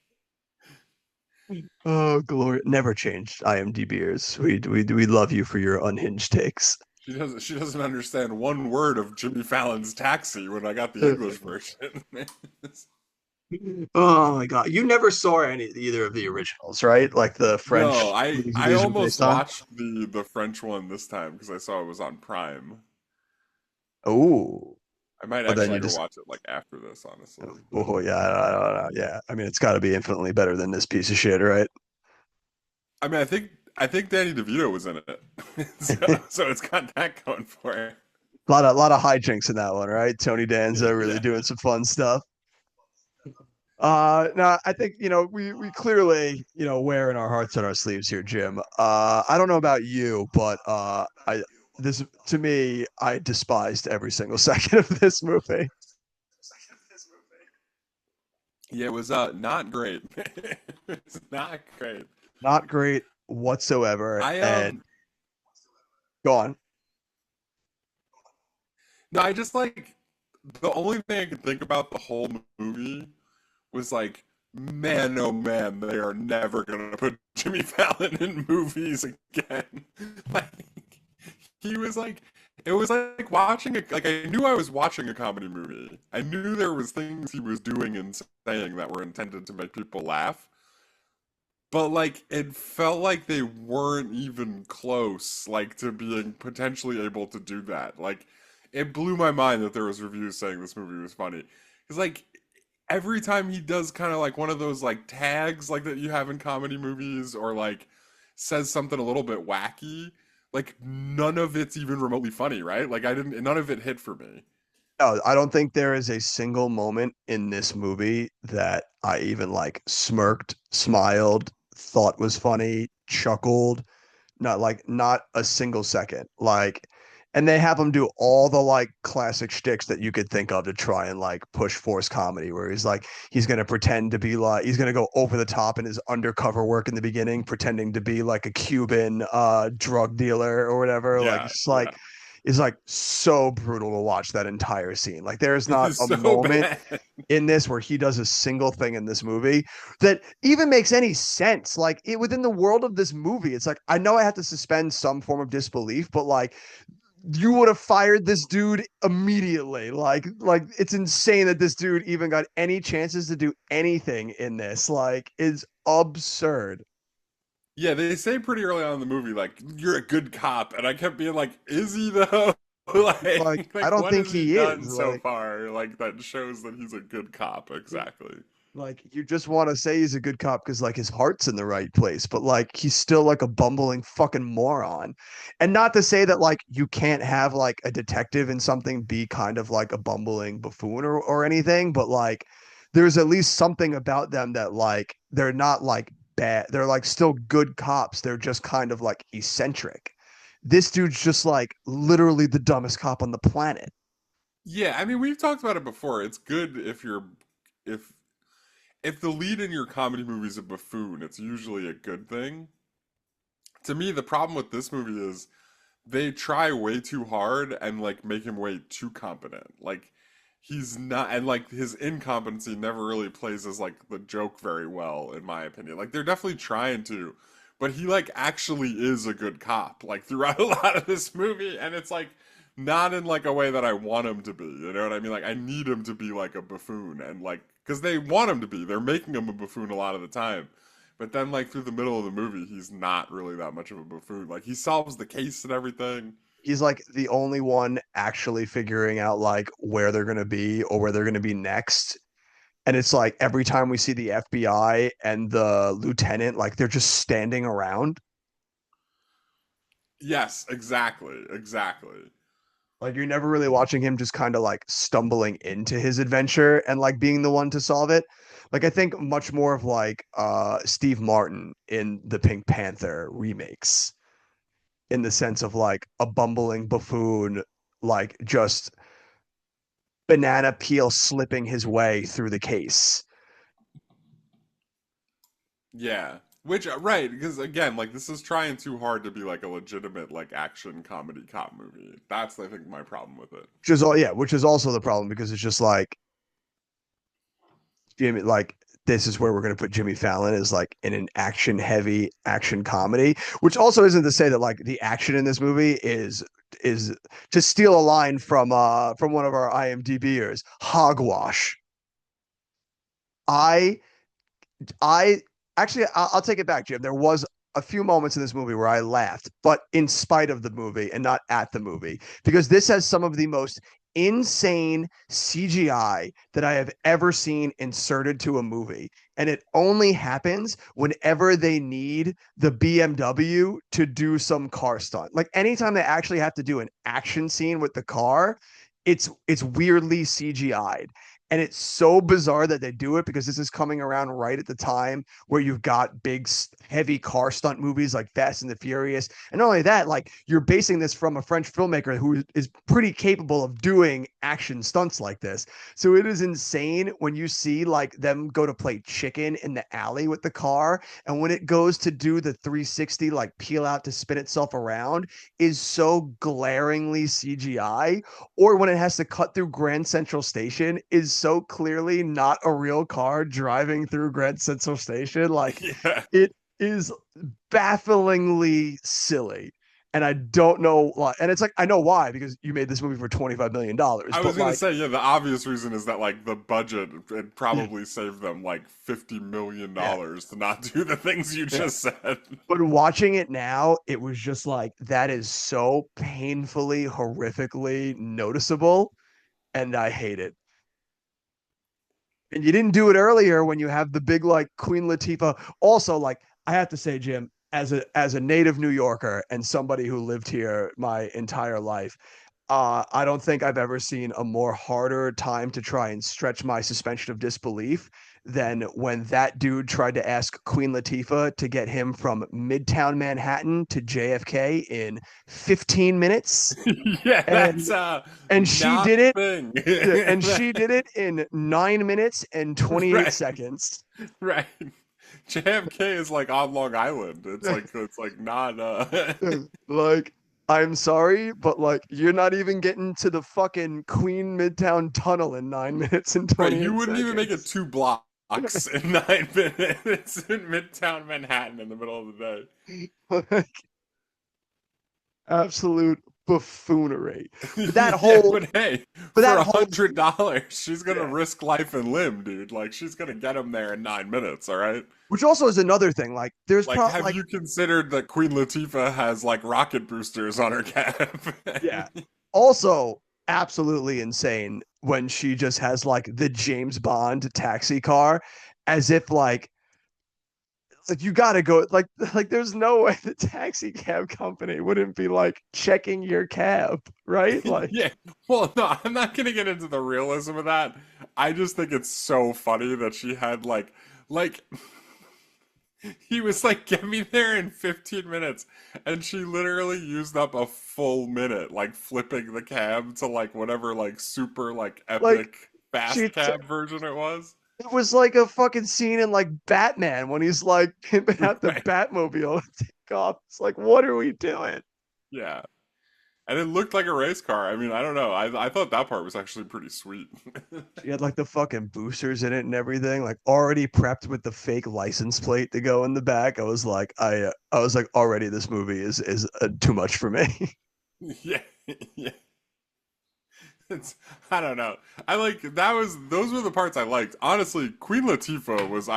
Speaker 1: Oh, glory, never changed IMDbers. We love you for your unhinged takes.
Speaker 2: she doesn't understand one word of Jimmy Fallon's Taxi when I got the English version.
Speaker 1: Oh my God. You never saw either of the originals, right? Like the
Speaker 2: No,
Speaker 1: French
Speaker 2: I
Speaker 1: movies
Speaker 2: I
Speaker 1: these are
Speaker 2: almost
Speaker 1: based on?
Speaker 2: watched the French one this time because I saw it was on Prime.
Speaker 1: Oh,
Speaker 2: I might
Speaker 1: but then
Speaker 2: actually
Speaker 1: you
Speaker 2: go
Speaker 1: just,
Speaker 2: watch it like after this, honestly. But
Speaker 1: oh, yeah, I don't know. Yeah. I mean, it's got to be infinitely better than this piece of shit, right?
Speaker 2: I mean, I think Danny DeVito was in it, so it's got that going for it.
Speaker 1: A lot of hijinks in that one, right? Tony Danza really
Speaker 2: Yeah.
Speaker 1: doing some fun stuff. No, I think we clearly wearing our hearts on our sleeves here, Jim. I don't know about you, but I this to me, I despised every single second of this movie.
Speaker 2: Yeah, it was not great. It's not great.
Speaker 1: Not great whatsoever.
Speaker 2: I
Speaker 1: And go on.
Speaker 2: no, I just like the only thing I could think about the whole movie was like, man, oh man, they are never gonna put Jimmy Fallon in movies again. Like he was like, it was like watching like I knew I was watching a comedy movie. I knew there was things he was doing and saying that were intended to make people laugh. But like it felt like they weren't even close, like to being potentially able to do that. Like it blew my mind that there was reviews saying this movie was funny. Because like every time he does kind of like one of those like tags like that you have in comedy movies or like says something a little bit wacky, like none of it's even remotely funny, right? Like I didn't none of it hit for me.
Speaker 1: No, I don't think there is a single moment in this movie that I even like smirked, smiled, thought was funny, chuckled. Not a single second. Like, and they have him do all the like classic shticks that you could think of to try and like push force comedy, where he's gonna pretend to be like he's gonna go over the top in his undercover work in the beginning, pretending to be like a Cuban drug dealer or whatever. Like
Speaker 2: Yeah,
Speaker 1: it's
Speaker 2: yeah.
Speaker 1: like is like so brutal to watch that entire scene. Like there's
Speaker 2: It
Speaker 1: not
Speaker 2: is
Speaker 1: a
Speaker 2: so
Speaker 1: moment
Speaker 2: bad.
Speaker 1: in this where he does a single thing in this movie that even makes any sense. Like it within the world of this movie, it's like I know I have to suspend some form of disbelief, but like you would have fired this dude immediately. Like it's insane that this dude even got any chances to do anything in this. Like is absurd.
Speaker 2: Yeah, they say pretty early on in the movie, like, you're a good cop. And I kept being like, is he though?
Speaker 1: Like I
Speaker 2: like
Speaker 1: don't
Speaker 2: what
Speaker 1: think
Speaker 2: has he
Speaker 1: he is.
Speaker 2: done so
Speaker 1: Like
Speaker 2: far? Like that shows that he's a good cop, exactly.
Speaker 1: like you just want to say he's a good cop because like his heart's in the right place, but like he's still like a bumbling fucking moron. And not to say that like you can't have like a detective in something be kind of like a bumbling buffoon or anything, but like there's at least something about them that like they're not like bad. They're like still good cops. They're just kind of like eccentric. This dude's just like literally the dumbest cop on the planet.
Speaker 2: Yeah, I mean we've talked about it before. It's good if if the lead in your comedy movie is a buffoon, it's usually a good thing. To me, the problem with this movie is they try way too hard and like make him way too competent. Like he's not, and like his incompetency never really plays as like the joke very well, in my opinion. Like they're definitely trying to, but he like actually is a good cop like throughout a lot of this movie, and it's like not in like a way that I want him to be. You know what I mean? Like I need him to be like a buffoon, and like because they want him to be, they're making him a buffoon a lot of the time. But then, like through the middle of the movie, he's not really that much of a buffoon. Like he solves the case and everything.
Speaker 1: He's like the only one actually figuring out like where they're going to be or where they're going to be next. And it's like every time we see the FBI and the lieutenant, like they're just standing around.
Speaker 2: Yes, exactly, exactly.
Speaker 1: Like you're never really watching him just kind of like stumbling into his adventure and like being the one to solve it. Like I think much more of like Steve Martin in the Pink Panther remakes in the sense of like a bumbling buffoon, like just banana peel slipping his way through the case.
Speaker 2: Yeah. Which right, because again, like this is trying too hard to be like a legitimate like action comedy cop movie. That's I think my problem with it.
Speaker 1: Which is all yeah, which is also the problem because it's just like Jimmy, like this is where we're going to put Jimmy Fallon is like in an action heavy action comedy, which also isn't to say that like the action in this movie is to steal a line from one of our IMDbers, hogwash. I I actually I'll take it back, Jim. There was a few moments in this movie where I laughed, but in spite of the movie and not at the movie, because this has some of the most insane CGI that I have ever seen inserted to a movie. And it only happens whenever they need the BMW to do some car stunt. Like anytime they actually have to do an action scene with the car, it's weirdly CGI'd. And it's so bizarre that they do it because this is coming around right at the time where you've got big, heavy car stunt movies like Fast and the Furious. And not only that, like you're basing this from a French filmmaker who is pretty capable of doing action stunts like this. So it is insane when you see like them go to play chicken in the alley with the car. And when it goes to do the 360, like peel out to spin itself around, is so glaringly CGI. Or when it has to cut through Grand Central Station, is so clearly not a real car driving through Grand Central Station. Like
Speaker 2: Yeah.
Speaker 1: it is bafflingly silly. And I don't know why. And it's like, I know why, because you made this movie for $25 million.
Speaker 2: I
Speaker 1: But
Speaker 2: was gonna
Speaker 1: like,
Speaker 2: say, yeah, the obvious reason is that like the budget it
Speaker 1: yeah,
Speaker 2: probably saved them like $50 million
Speaker 1: yeah,
Speaker 2: to not do the things you
Speaker 1: yeah.
Speaker 2: just said.
Speaker 1: But watching it now, it was just like, that is so painfully, horrifically noticeable. And I hate it. And you didn't do it earlier when you have the big like Queen Latifah. Also, like I have to say, Jim, as a native New Yorker and somebody who lived here my entire life, I don't think I've ever seen a more harder time to try and stretch my suspension of disbelief than when that dude tried to ask Queen Latifah to get him from Midtown Manhattan to JFK in 15 minutes.
Speaker 2: Yeah,
Speaker 1: And
Speaker 2: that's
Speaker 1: and she
Speaker 2: not
Speaker 1: did it
Speaker 2: a
Speaker 1: and
Speaker 2: thing.
Speaker 1: she did it in 9 minutes and 28
Speaker 2: Right,
Speaker 1: seconds.
Speaker 2: right. JFK is like on Long Island. It's like not
Speaker 1: Like, I'm sorry, but like you're not even getting to the fucking Queen Midtown Tunnel in 9 minutes and
Speaker 2: Right, you
Speaker 1: 28
Speaker 2: wouldn't even make it
Speaker 1: seconds.
Speaker 2: 2 blocks in 9 minutes in Midtown Manhattan in the middle of the
Speaker 1: Like, absolute buffoonery. But that
Speaker 2: day. Yeah,
Speaker 1: whole,
Speaker 2: but hey,
Speaker 1: but
Speaker 2: for
Speaker 1: that
Speaker 2: a
Speaker 1: whole,
Speaker 2: hundred dollars, she's gonna
Speaker 1: yeah.
Speaker 2: risk life and limb, dude. Like she's gonna get him there in 9 minutes. All right.
Speaker 1: Which also is another thing. Like, there's
Speaker 2: Like,
Speaker 1: probably
Speaker 2: have
Speaker 1: like,
Speaker 2: you considered that Queen Latifah has like rocket boosters on her cab?
Speaker 1: yeah. Also, absolutely insane when she just has like the James Bond taxi car, as if like you gotta go like there's no way the taxi cab company wouldn't be like checking your cab, right? Like
Speaker 2: Yeah. Well, no, I'm not gonna get into the realism of that. I just think it's so funny that she had like he was like, get me there in 15 minutes. And she literally used up a full minute, like flipping the cab to like whatever, like super, like
Speaker 1: like
Speaker 2: epic fast cab version it was.
Speaker 1: it was like a fucking scene in like Batman when he's like pimping out the
Speaker 2: Right.
Speaker 1: Batmobile to take off. It's like, what are we doing?
Speaker 2: Yeah. And it looked like a race car. I mean, I don't know. I thought that part was actually pretty sweet.
Speaker 1: She had like the fucking boosters in it and everything, like already prepped with the fake license plate to go in the back. I was like, already this movie is too much for me.
Speaker 2: Yeah. Yeah. It's, I don't know. I like that was those were the parts I liked. Honestly, Queen Latifah was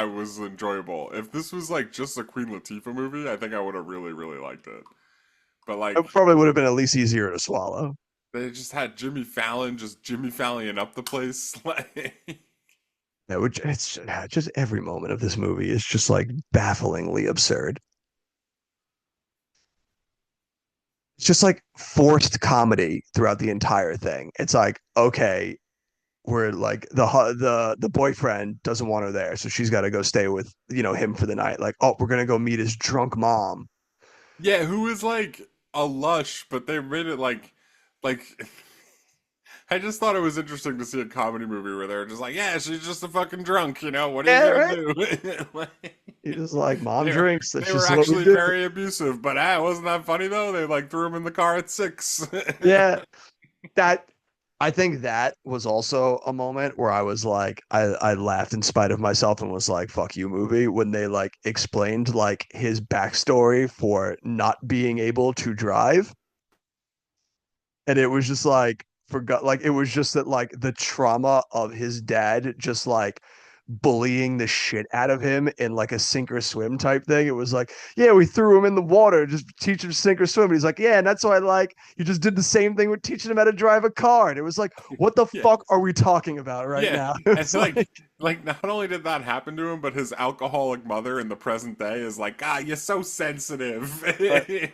Speaker 2: enjoyable. If this was like just a Queen Latifah movie, I think I would have really really liked it. But
Speaker 1: It
Speaker 2: like
Speaker 1: probably would have been at least easier to swallow.
Speaker 2: they just had Jimmy Fallon just Jimmy Fallon up the place. Like
Speaker 1: Yeah, which it's just every moment of this movie is just like bafflingly absurd. It's just like forced comedy throughout the entire thing. It's like, okay, we're like the boyfriend doesn't want her there, so she's got to go stay with him for the night. Like, oh, we're gonna go meet his drunk mom.
Speaker 2: yeah, who is like a lush, but they made it like I just thought it was interesting to see a comedy movie where they're just like, yeah, she's just a fucking drunk, you know, what are
Speaker 1: Yeah,
Speaker 2: you
Speaker 1: right.
Speaker 2: gonna do? Like,
Speaker 1: He's just like, mom
Speaker 2: they were
Speaker 1: drinks. That's
Speaker 2: they were
Speaker 1: just what we
Speaker 2: actually
Speaker 1: do.
Speaker 2: very abusive, but wasn't that funny though? They like threw him in the car at 6.
Speaker 1: Yeah, that I think that was also a moment where I was like, I laughed in spite of myself and was like, fuck you, movie, when they like explained like his backstory for not being able to drive. And it was just like, forgot, like, it was just that, like, the trauma of his dad just like bullying the shit out of him in like a sink or swim type thing. It was like, yeah, we threw him in the water, just teach him to sink or swim. And he's like, yeah, and that's why like you just did the same thing with teaching him how to drive a car. And it was like, what the
Speaker 2: Yeah.
Speaker 1: fuck are we talking about right
Speaker 2: Yeah.
Speaker 1: now? It
Speaker 2: And
Speaker 1: was like,
Speaker 2: like not only did that happen to him, but his alcoholic mother in the present day is like, ah, you're so sensitive.
Speaker 1: uh,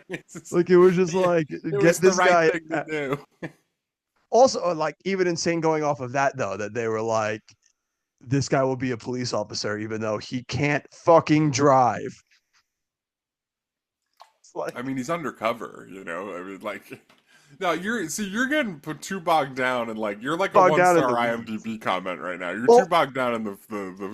Speaker 2: It's just-
Speaker 1: like it was just
Speaker 2: yeah,
Speaker 1: like,
Speaker 2: it
Speaker 1: get
Speaker 2: was the
Speaker 1: this
Speaker 2: right
Speaker 1: guy.
Speaker 2: thing to do.
Speaker 1: Also, like even insane going off of that though, that they were like, this guy will be a police officer even though he can't fucking drive. It's
Speaker 2: I
Speaker 1: like
Speaker 2: mean, he's undercover, you know. I mean, like, no, you're getting put too bogged down, and like you're like a
Speaker 1: bogged
Speaker 2: one
Speaker 1: down in
Speaker 2: star
Speaker 1: the weeds.
Speaker 2: IMDb comment right now. You're too
Speaker 1: Well,
Speaker 2: bogged down in the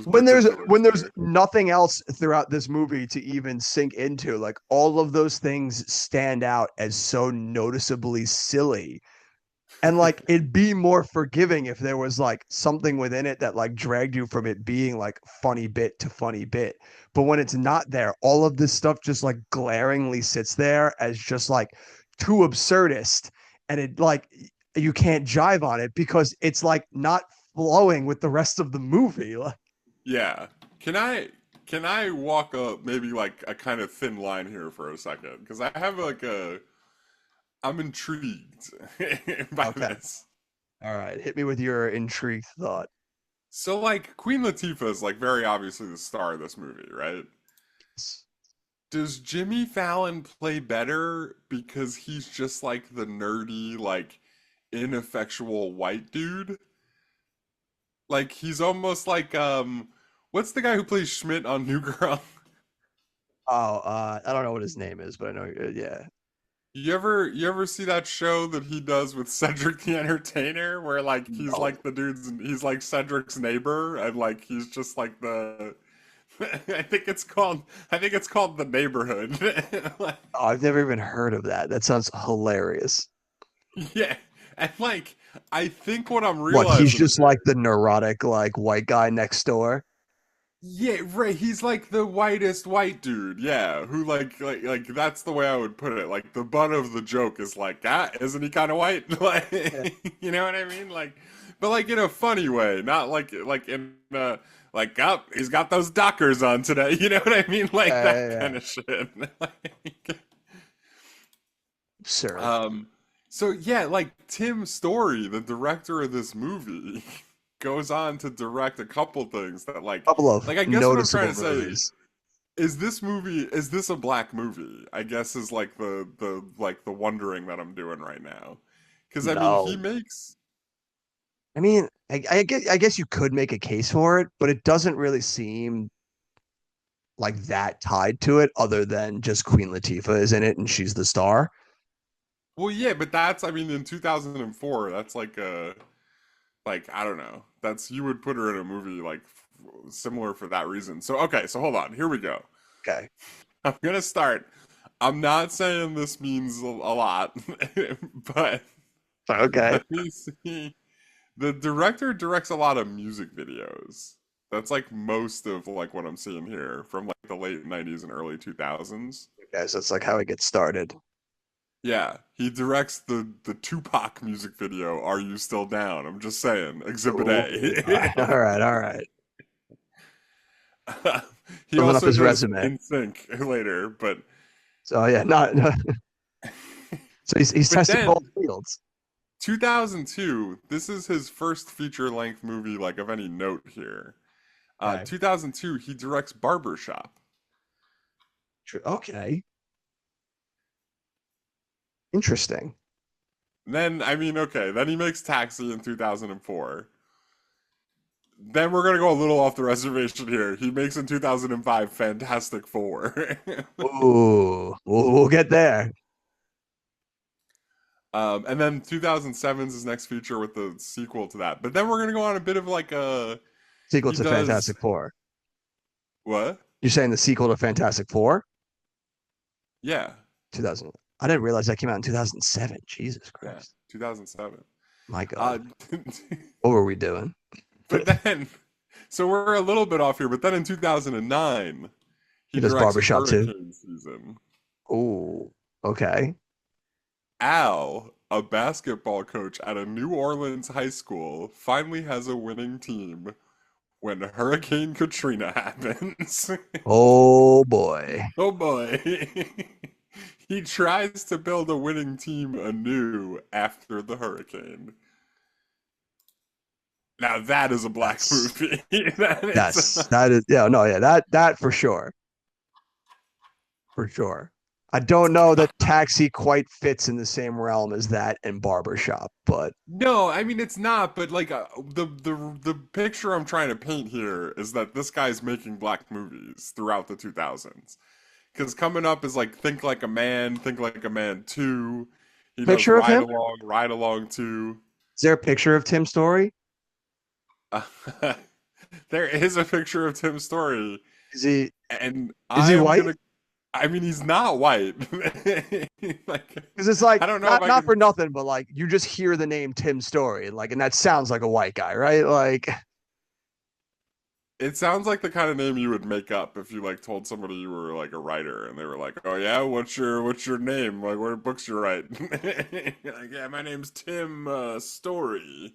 Speaker 1: when there's
Speaker 2: particulars
Speaker 1: when there's
Speaker 2: here.
Speaker 1: nothing else throughout this movie to even sink into, like all of those things stand out as so noticeably silly. And like it'd be more forgiving if there was like something within it that like dragged you from it being like funny bit to funny bit. But when it's not there, all of this stuff just like glaringly sits there as just like too absurdist. And it like you can't jive on it because it's like not flowing with the rest of the movie. Like,
Speaker 2: Yeah. Can I walk a maybe like a kind of thin line here for a second? Because I have like a I'm intrigued by
Speaker 1: okay.
Speaker 2: this.
Speaker 1: All right. Hit me with your intrigued thought.
Speaker 2: So like Queen Latifah is like very obviously the star of this movie, right? Does Jimmy Fallon play better because he's just like the nerdy, like ineffectual white dude? Like he's almost like what's the guy who plays Schmidt on New Girl?
Speaker 1: Oh, I don't know what his name is, but I know, yeah.
Speaker 2: You ever see that show that he does with Cedric the Entertainer where like he's
Speaker 1: No.
Speaker 2: like the dude's he's like Cedric's neighbor and like he's just like I think it's called The Neighborhood. Like,
Speaker 1: Oh, I've never even heard of that. That sounds hilarious.
Speaker 2: yeah. And like I think what I'm
Speaker 1: What, he's
Speaker 2: realizing
Speaker 1: just like
Speaker 2: here.
Speaker 1: the neurotic, like white guy next door?
Speaker 2: Yeah, right. He's like the whitest white dude. Yeah, who like that's the way I would put it. Like the butt of the joke is like, ah, isn't he kind of white? Like,
Speaker 1: Yeah.
Speaker 2: you know what I mean? Like, but like in a funny way, not like in like up. He's got those Dockers on today. You know what I mean? Like that
Speaker 1: Yeah.
Speaker 2: kind of shit. Like,
Speaker 1: Absurd.
Speaker 2: um. So yeah, like Tim Story, the director of this movie, goes on to direct a couple things that
Speaker 1: Couple of
Speaker 2: I guess what I'm trying
Speaker 1: noticeable
Speaker 2: to say
Speaker 1: movies.
Speaker 2: is this a black movie? I guess is like the like the wondering that I'm doing right now. Cuz I mean, he
Speaker 1: No.
Speaker 2: makes
Speaker 1: I mean, I guess you could make a case for it, but it doesn't really seem like that tied to it, other than just Queen Latifah is in it and she's the star.
Speaker 2: well, yeah, but that's I mean in 2004, that's like I don't know. That's you would put her in a movie like similar for that reason. So okay, so hold on. Here we go.
Speaker 1: Okay.
Speaker 2: I'm going to start. I'm not saying this means a lot, but
Speaker 1: Okay.
Speaker 2: let me see. The director directs a lot of music videos. That's like most of like what I'm seeing here from like the late 90s and early 2000s.
Speaker 1: Okay, so it's like how it gets started.
Speaker 2: Yeah, he directs the Tupac music video "Are You Still Down?" I'm just saying, Exhibit
Speaker 1: Ooh, all right, all
Speaker 2: A.
Speaker 1: right, all right.
Speaker 2: He
Speaker 1: Filling up
Speaker 2: also
Speaker 1: his
Speaker 2: does
Speaker 1: resume.
Speaker 2: In Sync later,
Speaker 1: So yeah, not so he's
Speaker 2: but
Speaker 1: tested both
Speaker 2: then
Speaker 1: fields.
Speaker 2: 2002, this is his first feature-length movie like of any note here.
Speaker 1: Okay.
Speaker 2: 2002, he directs Barbershop.
Speaker 1: True. Okay. Interesting.
Speaker 2: Then, I mean, okay, then he makes Taxi in 2004. Then we're gonna go a little off the reservation here. He makes in 2005 Fantastic Four.
Speaker 1: Ooh, we'll get there.
Speaker 2: And then 2007 is his next feature with the sequel to that. But then we're gonna go on a bit of like a
Speaker 1: Sequel
Speaker 2: he
Speaker 1: to
Speaker 2: does
Speaker 1: Fantastic Four.
Speaker 2: what?
Speaker 1: You're saying the sequel to Fantastic Four?
Speaker 2: Yeah,
Speaker 1: 2000. I didn't realize that came out in 2007. Jesus
Speaker 2: yeah,
Speaker 1: Christ.
Speaker 2: 2007.
Speaker 1: My
Speaker 2: Uh,
Speaker 1: God. What were we doing?
Speaker 2: but then, so we're a little bit off here. But then in 2009,
Speaker 1: He
Speaker 2: he
Speaker 1: does
Speaker 2: directs
Speaker 1: Barbershop too.
Speaker 2: Hurricane Season.
Speaker 1: Ooh, okay.
Speaker 2: Al, a basketball coach at a New Orleans high school, finally has a winning team when Hurricane Katrina happens.
Speaker 1: Oh boy.
Speaker 2: Oh boy. He tries to build a winning team anew after the hurricane. Now that is a black
Speaker 1: That's
Speaker 2: movie. That is
Speaker 1: that is yeah, no, yeah, that for sure. For sure. I don't know that Taxi quite fits in the same realm as that and Barbershop, but
Speaker 2: no, I mean it's not, but like the picture I'm trying to paint here is that this guy's making black movies throughout the 2000s. Because coming up is like Think Like a Man 2. He does
Speaker 1: picture of him?
Speaker 2: Ride Along 2.
Speaker 1: Is there a picture of Tim Story?
Speaker 2: There is a picture of Tim Story,
Speaker 1: Is he
Speaker 2: and
Speaker 1: is
Speaker 2: I
Speaker 1: he
Speaker 2: am
Speaker 1: white?
Speaker 2: gonna. I mean, he's not white. Like,
Speaker 1: Because it's like
Speaker 2: I don't know if
Speaker 1: not
Speaker 2: I
Speaker 1: not for
Speaker 2: can.
Speaker 1: nothing, but like you just hear the name Tim Story, like, and that sounds like a white guy, right? Like,
Speaker 2: It sounds like the kind of name you would make up if you like told somebody you were like a writer, and they were like, "Oh yeah, what's your name? Like, what books you write?" You're like, "Yeah, my name's Tim Story."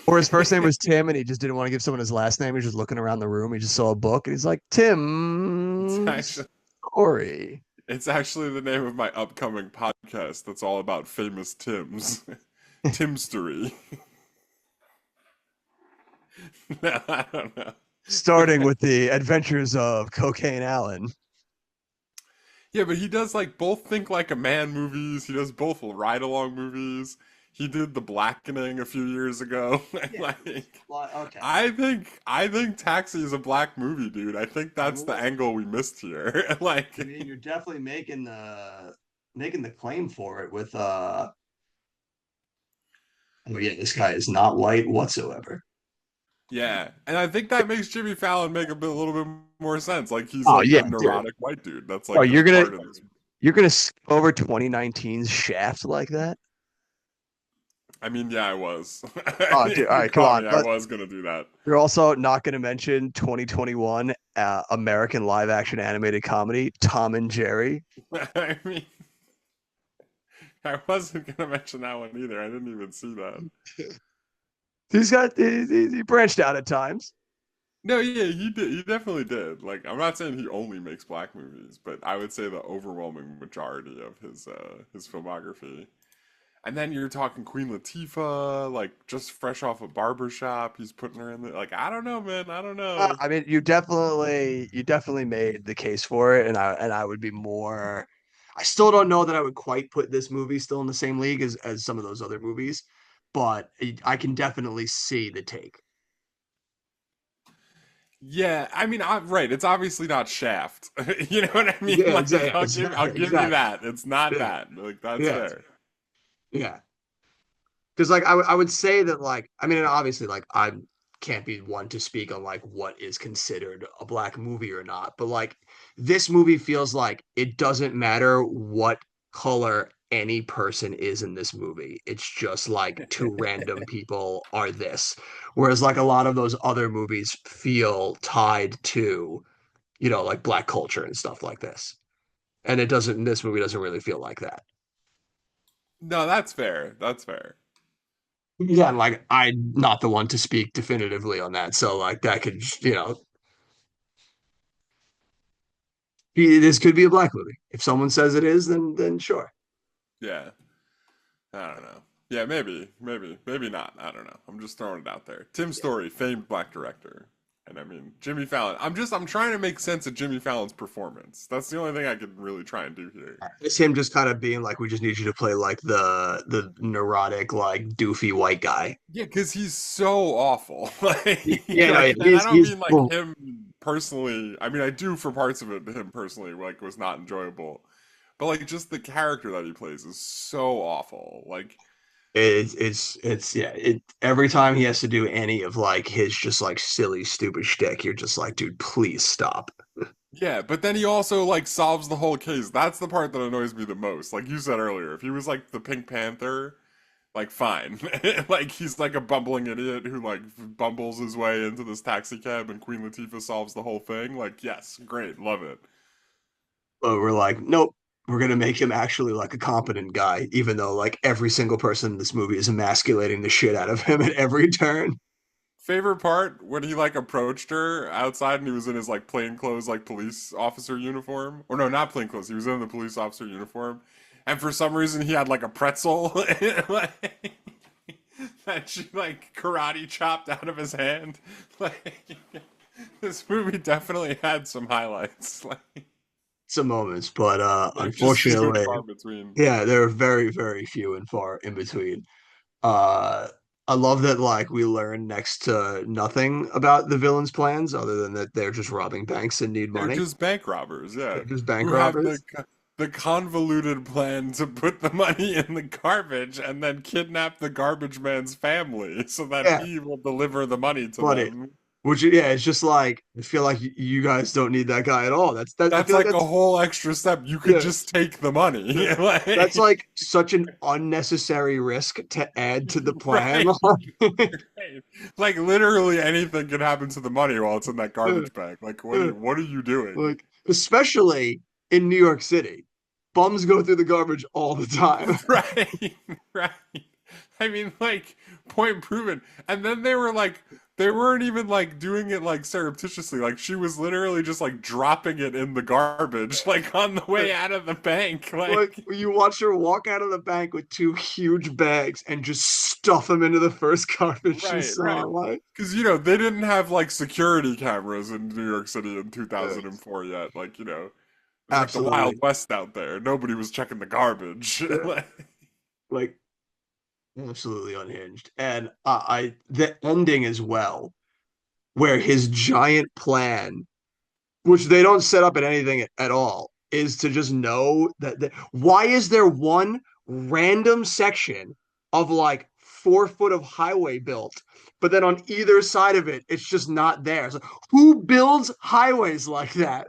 Speaker 1: or his first name was Tim, and he just didn't want to give someone his last name. He's just looking around the room. He just saw a book, and he's like,
Speaker 2: It's
Speaker 1: Tim
Speaker 2: actually
Speaker 1: Story.
Speaker 2: it's actually the name of my upcoming podcast that's all about famous Tims. Timstery. No, I don't know.
Speaker 1: Starting with the adventures of Cocaine Allen.
Speaker 2: Yeah, but he does like both Think Like a Man movies. He does both Ride Along movies. He did The Blackening a few years ago.
Speaker 1: Yeah.
Speaker 2: Like,
Speaker 1: Well, okay.
Speaker 2: I think Taxi is a black movie, dude. I think that's the angle we missed here. Like,
Speaker 1: I mean, you're definitely making the claim for it with oh yeah, this guy is not white whatsoever.
Speaker 2: Yeah, and I think that makes Jimmy Fallon make a little bit more sense. Like he's
Speaker 1: Oh
Speaker 2: like
Speaker 1: yeah,
Speaker 2: the
Speaker 1: dude.
Speaker 2: neurotic white dude. That's
Speaker 1: Oh,
Speaker 2: like his part in this.
Speaker 1: you're gonna skip over 2019's Shaft like that?
Speaker 2: I mean, yeah, I was.
Speaker 1: Oh, dude. All
Speaker 2: You
Speaker 1: right, come
Speaker 2: caught
Speaker 1: on.
Speaker 2: me. I was gonna do that.
Speaker 1: You're also not gonna mention 2021 American live action animated comedy Tom and Jerry.
Speaker 2: I mean, I wasn't gonna mention that one either. I didn't even see that.
Speaker 1: He branched out at times.
Speaker 2: No, yeah, he did. He definitely did. Like, I'm not saying he only makes black movies, but I would say the overwhelming majority of his filmography. And then you're talking Queen Latifah, like just fresh off a barbershop. He's putting her in the like. I don't know, man. I don't know.
Speaker 1: I mean, you definitely made the case for it, and I would be more. I still don't know that I would quite put this movie still in the same league as some of those other movies, but I can definitely see the take.
Speaker 2: Yeah, I mean, right. It's obviously not Shaft. You know what I mean?
Speaker 1: Yeah,
Speaker 2: Like, I'll
Speaker 1: exactly,
Speaker 2: give you
Speaker 1: exactly.
Speaker 2: that. It's not
Speaker 1: Yeah,
Speaker 2: that. Like, that's
Speaker 1: yeah,
Speaker 2: fair.
Speaker 1: yeah. Because like I would say that like I mean and obviously like I can't be one to speak on like what is considered a black movie or not, but like this movie feels like it doesn't matter what color any person is in this movie. It's just like two random people are this. Whereas like a lot of those other movies feel tied to, like black culture and stuff like this. And this movie doesn't really feel like that.
Speaker 2: No, that's fair. That's fair.
Speaker 1: Yeah, like I'm not the one to speak definitively on that. So like that could, this could be a black movie. If someone says it is, then sure.
Speaker 2: Yeah. I don't know. Yeah, maybe not. I don't know. I'm just throwing it out there. Tim Story, famed black director. And I mean, Jimmy Fallon. I'm trying to make sense of Jimmy Fallon's performance. That's the only thing I could really try and do here.
Speaker 1: It's him just kind of being like, we just need you to play like the neurotic, like doofy white guy.
Speaker 2: Yeah, because he's so awful.
Speaker 1: Yeah, no,
Speaker 2: Like, and I
Speaker 1: he's
Speaker 2: don't
Speaker 1: he's
Speaker 2: mean like him personally. I mean, I do for parts of it. Him personally, like, was not enjoyable. But like, just the character that he plays is so awful. Like,
Speaker 1: it's yeah. Every time he has to do any of like his just like silly, stupid shtick, you're just like, dude, please stop.
Speaker 2: yeah. But then he also like solves the whole case. That's the part that annoys me the most. Like you said earlier, if he was like the Pink Panther, like fine. Like he's like a bumbling idiot who like bumbles his way into this taxi cab and Queen Latifah solves the whole thing. Like, yes, great, love it.
Speaker 1: But we're like, nope, we're gonna make him actually like a competent guy, even though like every single person in this movie is emasculating the shit out of him at every turn.
Speaker 2: Favorite part when he like approached her outside and he was in his like plainclothes like police officer uniform. Or no, not plainclothes. He was in the police officer uniform. And for some reason he had like a pretzel like, that she like karate chopped out of his hand. Like this movie definitely had some highlights. Like
Speaker 1: Some moments, but
Speaker 2: they're just few and
Speaker 1: unfortunately,
Speaker 2: far between.
Speaker 1: yeah, there are very, very few and far in between. Uh, I love that like we learn next to nothing about the villain's plans other than that they're just robbing banks and need
Speaker 2: They're
Speaker 1: money.
Speaker 2: just bank robbers, yeah,
Speaker 1: They're just bank
Speaker 2: who have
Speaker 1: robbers.
Speaker 2: the convoluted plan to put the money in the garbage and then kidnap the garbage man's family so that
Speaker 1: Yeah,
Speaker 2: he will deliver the money to
Speaker 1: money.
Speaker 2: them.
Speaker 1: Which yeah, it's just like I feel like you guys don't need that guy at all. I
Speaker 2: That's
Speaker 1: feel like
Speaker 2: like a
Speaker 1: that's
Speaker 2: whole extra step. You could
Speaker 1: yeah,
Speaker 2: just take the money.
Speaker 1: that's
Speaker 2: Like,
Speaker 1: like such an unnecessary risk to add to the plan.
Speaker 2: right, right. Like literally anything can happen to the money while it's in that garbage bag. Like what are you doing?
Speaker 1: Like, especially in New York City, bums go through the garbage all the time.
Speaker 2: Right, right. I mean, like, point proven. And then they were like, they weren't even like doing it like surreptitiously. Like, she was literally just like dropping it in the garbage, like on the way out of the bank.
Speaker 1: Like,
Speaker 2: Like,
Speaker 1: you watch her walk out of the bank with two huge bags and just stuff them into the first garbage she
Speaker 2: right,
Speaker 1: saw.
Speaker 2: right.
Speaker 1: Like,
Speaker 2: Because, they didn't have like security cameras in New York City in
Speaker 1: uh,
Speaker 2: 2004 yet. Like, it's like the Wild
Speaker 1: absolutely,
Speaker 2: West out there. Nobody was checking the garbage.
Speaker 1: uh,
Speaker 2: Like,
Speaker 1: like absolutely unhinged. And the ending as well, where his giant plan, which they don't set up in anything at all, is to just know why is there one random section of like 4 foot of highway built, but then on either side of it, it's just not there. So who builds highways like that?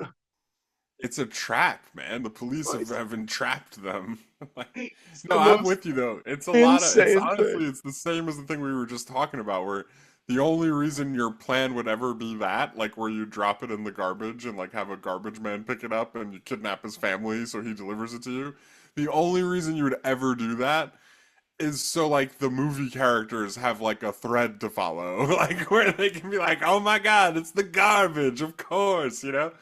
Speaker 2: It's a trap, man. The police
Speaker 1: Like,
Speaker 2: have entrapped them. Like,
Speaker 1: it's
Speaker 2: no,
Speaker 1: the
Speaker 2: I'm
Speaker 1: most
Speaker 2: with you though. It's a lot of. It's
Speaker 1: insane thing.
Speaker 2: honestly, it's the same as the thing we were just talking about, where the only reason your plan would ever be that, like where you drop it in the garbage and like have a garbage man pick it up and you kidnap his family so he delivers it to you. The only reason you would ever do that is so like the movie characters have like a thread to follow, like where they can be like, "Oh my God, it's the garbage, of course," you know,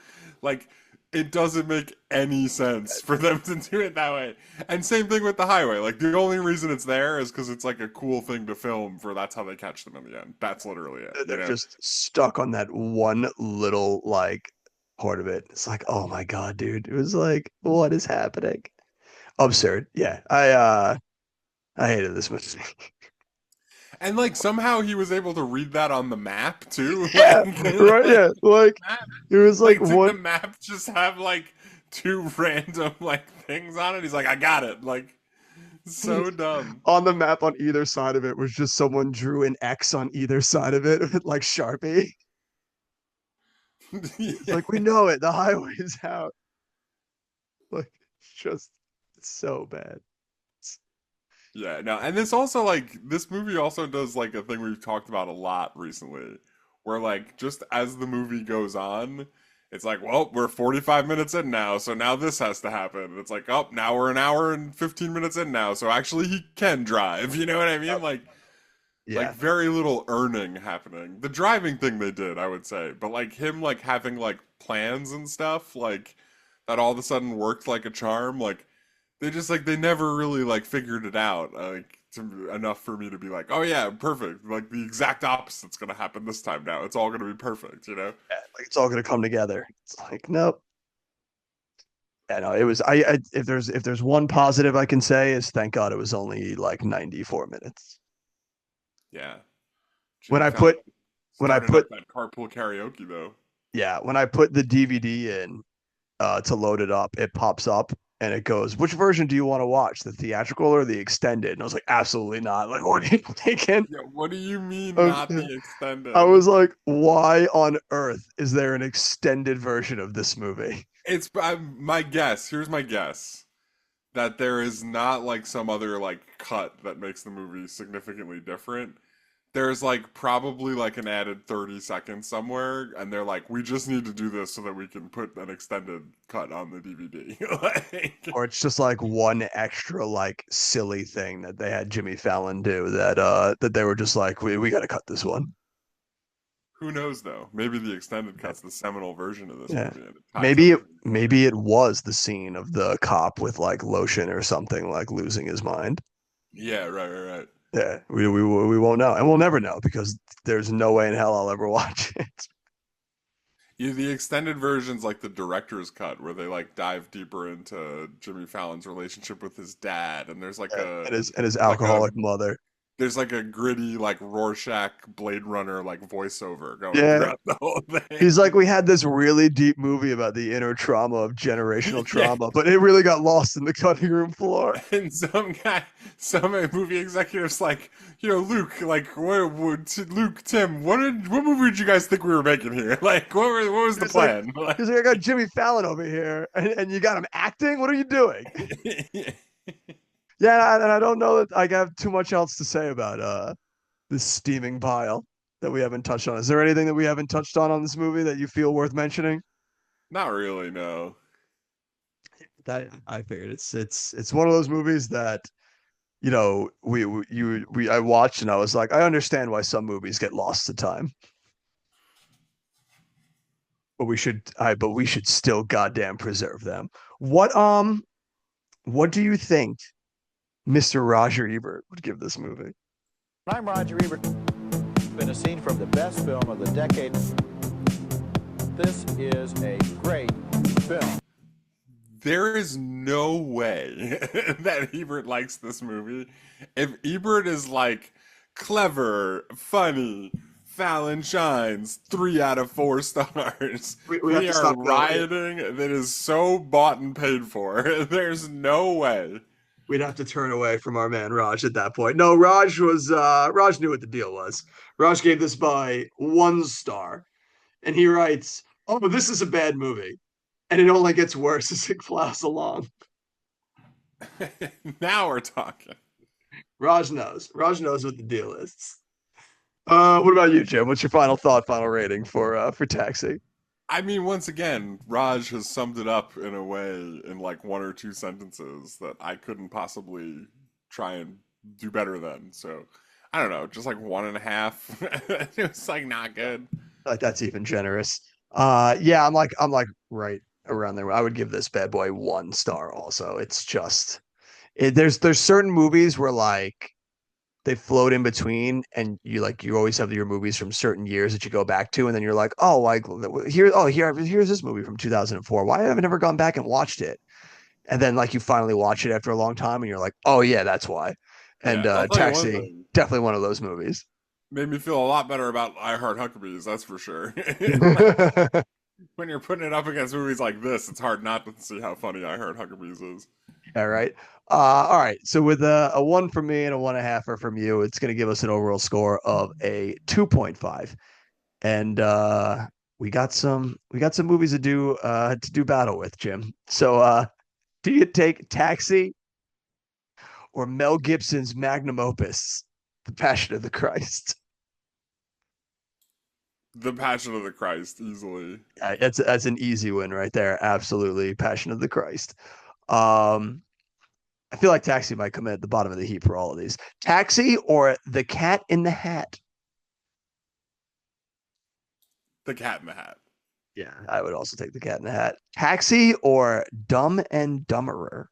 Speaker 2: like it doesn't make any sense for them to do it that way. And same thing with the highway. Like the only reason it's there is because it's like a cool thing to film for. That's how they catch them in the end. That's literally it. You
Speaker 1: They're
Speaker 2: know?
Speaker 1: just stuck on that one little like part of it. It's like, oh my god, dude. It was like, what is happening? Absurd. Yeah. I hated this movie.
Speaker 2: And like somehow he was able to read that on the map too.
Speaker 1: Yeah, right.
Speaker 2: Like,
Speaker 1: Yeah. Like it was like
Speaker 2: like did the
Speaker 1: what
Speaker 2: map just have like two random like things on it? He's like, I got it. Like so dumb.
Speaker 1: on the map on either side of it was just someone drew an X on either side of it with like Sharpie. It's
Speaker 2: Yeah.
Speaker 1: like we know it. The highway is out. Like it's just it's so bad.
Speaker 2: Yeah, no, and this also like this movie also does like a thing we've talked about a lot recently, where like just as the movie goes on, it's like, well, we're 45 minutes in now, so now this has to happen. And it's like, oh, now we're an hour and 15 minutes in now, so actually he can drive. You know what I mean? Like
Speaker 1: Yeah.
Speaker 2: very little earning happening. The driving thing they did, I would say, but like him like having like plans and stuff, like that all of a sudden worked like a charm, like they just like they never really like figured it out like enough for me to be like, oh yeah, perfect. Like the exact opposite's gonna happen this time now. It's all gonna be perfect, you know?
Speaker 1: Yeah, like it's all gonna come together. It's like, nope. Yeah, no, it was if there's one positive I can say is thank God it was only like 94 minutes.
Speaker 2: Yeah.
Speaker 1: When
Speaker 2: Jimmy
Speaker 1: I
Speaker 2: Fallon
Speaker 1: put when I
Speaker 2: starting up
Speaker 1: put
Speaker 2: that carpool karaoke though.
Speaker 1: yeah, when I put the DVD in to load it up, it pops up and it goes, which version do you want to watch? The theatrical or the extended? And I was like, absolutely not. Like, what are you thinking?
Speaker 2: Yeah, what do you mean not
Speaker 1: Okay.
Speaker 2: the
Speaker 1: I
Speaker 2: extended?
Speaker 1: was like, why on earth is there an extended version of this movie?
Speaker 2: It's my guess. Here's my guess. That there is not like some other like cut that makes the movie significantly different. There's like probably like an added 30 seconds somewhere, and they're like, we just need to do this so that we can put an extended cut on the DVD. Like,
Speaker 1: Or it's just like one extra like silly thing that they had Jimmy Fallon do that they were just like, we gotta cut this one.
Speaker 2: who knows though? Maybe the extended cut's the seminal version of this
Speaker 1: Yeah.
Speaker 2: movie and it ties everything together.
Speaker 1: Maybe it was the scene of the cop with like lotion or something like losing his mind.
Speaker 2: Yeah, right.
Speaker 1: Yeah, we won't know, and we'll never know because there's no way in hell I'll ever watch it.
Speaker 2: Yeah, the extended version's like the director's cut where they like dive deeper into Jimmy Fallon's relationship with his dad, and
Speaker 1: Yeah, and his alcoholic mother.
Speaker 2: there's like a gritty like Rorschach Blade Runner like voiceover going
Speaker 1: Yeah,
Speaker 2: throughout the whole thing.
Speaker 1: he's like, we had this really deep movie about the inner trauma of generational
Speaker 2: Yeah,
Speaker 1: trauma, but it really got lost in the cutting room floor.
Speaker 2: and some movie executives like, Luke, like, Luke, Tim, what movie did you guys think we were making here? Like, what was the
Speaker 1: He's like,
Speaker 2: plan? Like,
Speaker 1: he's like, I got Jimmy Fallon over here, and you got him acting. What are you doing? Yeah, and I don't know that I have too much else to say about this steaming pile that we haven't touched on. Is there anything that we haven't touched on this movie that you feel worth mentioning?
Speaker 2: not really, no.
Speaker 1: That I figured it's one of those movies that we I watched and I was like, I understand why some movies get lost to time, but we should still goddamn preserve them. What do you think Mr. Roger Ebert would give this movie?
Speaker 4: I'm Roger Ebert. Been a scene from the best film of the decade. This is a great film.
Speaker 2: There is no way that Ebert likes this movie. If Ebert is like clever, funny, Fallon shines, 3 out of 4 stars.
Speaker 1: We have
Speaker 2: We
Speaker 1: to
Speaker 2: are
Speaker 1: stop there.
Speaker 2: rioting. That is so bought and paid for. There's no way.
Speaker 1: We'd have to turn away from our man Raj at that point. No, Raj knew what the deal was. Raj gave this by 1 star, and he writes, "Oh, this is a bad movie, and it only gets worse as it plows along."
Speaker 2: Now we're talking.
Speaker 1: Raj knows. Raj knows what the deal is. What about you, Jim? What's your final thought, final rating for Taxi?
Speaker 2: I mean, once again, Raj has summed it up in a way in like one or two sentences that I couldn't possibly try and do better than. So I don't know, just like 1.5. It was like not good.
Speaker 1: Like that's even generous. Yeah, I'm like right around there. I would give this bad boy 1 star. Also, it's just there's certain movies where like they float in between, and you always have your movies from certain years that you go back to, and then you're like, oh, like here's this movie from 2004. Why have I never gone back and watched it? And then like you finally watch it after a long time, and you're like, oh yeah, that's why. And
Speaker 2: Yeah, I'll tell you one
Speaker 1: Taxi,
Speaker 2: thing.
Speaker 1: definitely one of those movies.
Speaker 2: Made me feel a lot better about I Heart Huckabees, that's for sure. When you're putting it up against movies like this, it's hard not to see how funny I Heart Huckabees is.
Speaker 1: All right. All right. So with a 1 from me and a 1.5 from you, it's going to give us an overall score of a 2.5. And we got some movies to do battle with, Jim. So do you take Taxi or Mel Gibson's magnum opus, The Passion of the Christ?
Speaker 2: The Passion of the Christ, easily.
Speaker 1: That's an easy win right there. Absolutely, Passion of the Christ. Um, I feel like Taxi might come in at the bottom of the heap for all of these. Taxi or The Cat in the Hat?
Speaker 2: The Cat in the Hat.
Speaker 1: Yeah, I would also take The Cat in the Hat. Taxi or Dumb and Dumberer?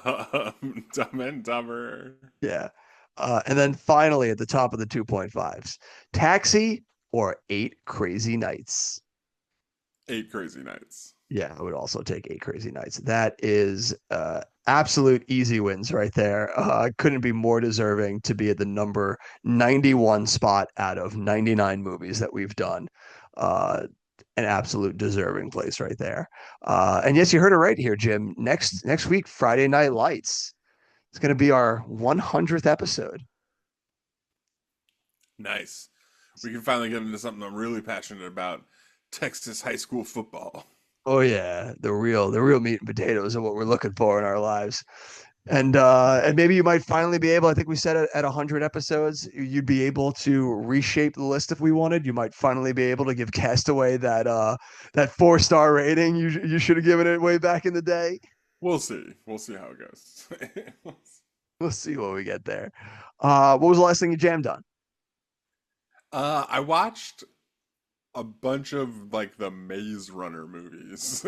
Speaker 2: Dumb and Dumber.
Speaker 1: Yeah. And then finally at the top of the 2.5s, Taxi or Eight Crazy Nights?
Speaker 2: 8 Crazy Nights.
Speaker 1: Yeah, I would also take Eight Crazy Nights. That is absolute easy wins right there. Couldn't be more deserving to be at the number 91 spot out of 99 movies that we've done. Uh, an absolute deserving place right there. And yes, you heard it right here, Jim. Next week, Friday Night Lights. It's going to be our 100th episode.
Speaker 2: Nice. We can finally get into something I'm really passionate about. Texas high school football.
Speaker 1: Oh yeah, the real meat and potatoes of what we're looking for in our lives. And maybe you might finally be able, I think we said at 100 episodes, you'd be able to reshape the list if we wanted. You might finally be able to give Castaway that 4 star rating you should have given it way back in the day.
Speaker 2: We'll see. We'll see how it goes.
Speaker 1: We'll see what we get there. What was the last thing you jammed on?
Speaker 2: I watched a bunch of like the Maze Runner movies.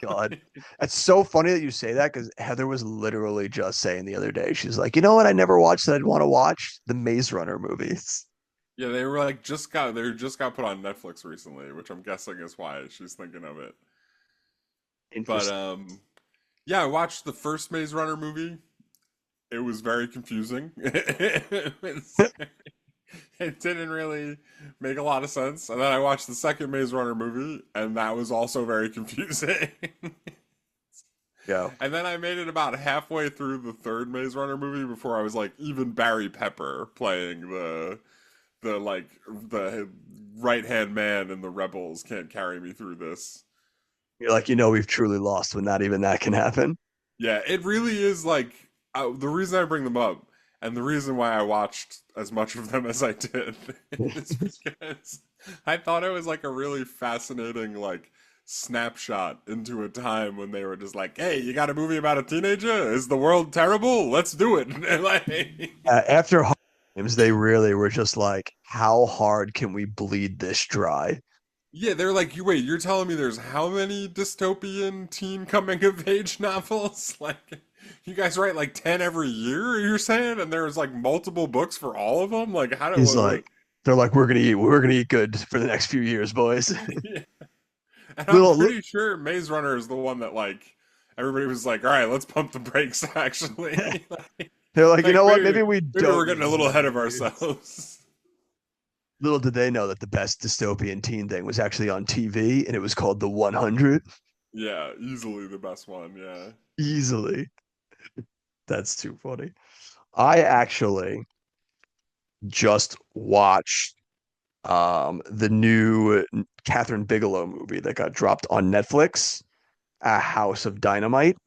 Speaker 1: God, that's so funny that you say that because Heather was literally just saying the other day, she's like, you know what? I never watched that I'd want to watch the Maze Runner movies.
Speaker 2: Yeah, they just got put on Netflix recently, which I'm guessing is why she's thinking of it. But
Speaker 1: Interesting.
Speaker 2: yeah, I watched the first Maze Runner movie. It was very confusing. It didn't really make a lot of sense. And then I watched the second Maze Runner movie, and that was also very confusing.
Speaker 1: Yeah.
Speaker 2: And then I made it about halfway through the third Maze Runner movie before I was like, even Barry Pepper playing the right hand man in the Rebels can't carry me through this.
Speaker 1: You're like, we've truly lost when not even that can happen.
Speaker 2: Yeah, it really is like the reason I bring them up and the reason why I watched as much of them as I did is because I thought it was like a really fascinating like snapshot into a time when they were just like, "Hey, you got a movie about a teenager? Is the world terrible? Let's do it!" And like,
Speaker 1: After Hunger Games, they really were just like, how hard can we bleed this dry?
Speaker 2: yeah, they're like, "You wait, you're telling me there's how many dystopian teen coming of age novels? Like, you guys write like 10 every year? You're saying, and there's like multiple books for all of them? Like, how do
Speaker 1: He's like, they're like, we're gonna eat good for the next few years, boys.
Speaker 2: yeah. And I'm
Speaker 1: little,
Speaker 2: pretty sure Maze Runner is the one that like everybody was like, all right, let's pump the brakes. Actually,
Speaker 1: they're like, you know what?
Speaker 2: maybe,
Speaker 1: Maybe we
Speaker 2: maybe
Speaker 1: don't.
Speaker 2: we're getting a little ahead of ourselves.
Speaker 1: Little did they know that the best dystopian teen thing was actually on TV, and it was called The 100.
Speaker 2: Yeah, easily the best one. Yeah.
Speaker 1: Easily. That's too funny. I actually just watched the new Catherine Bigelow movie that got dropped on Netflix, A House of Dynamite.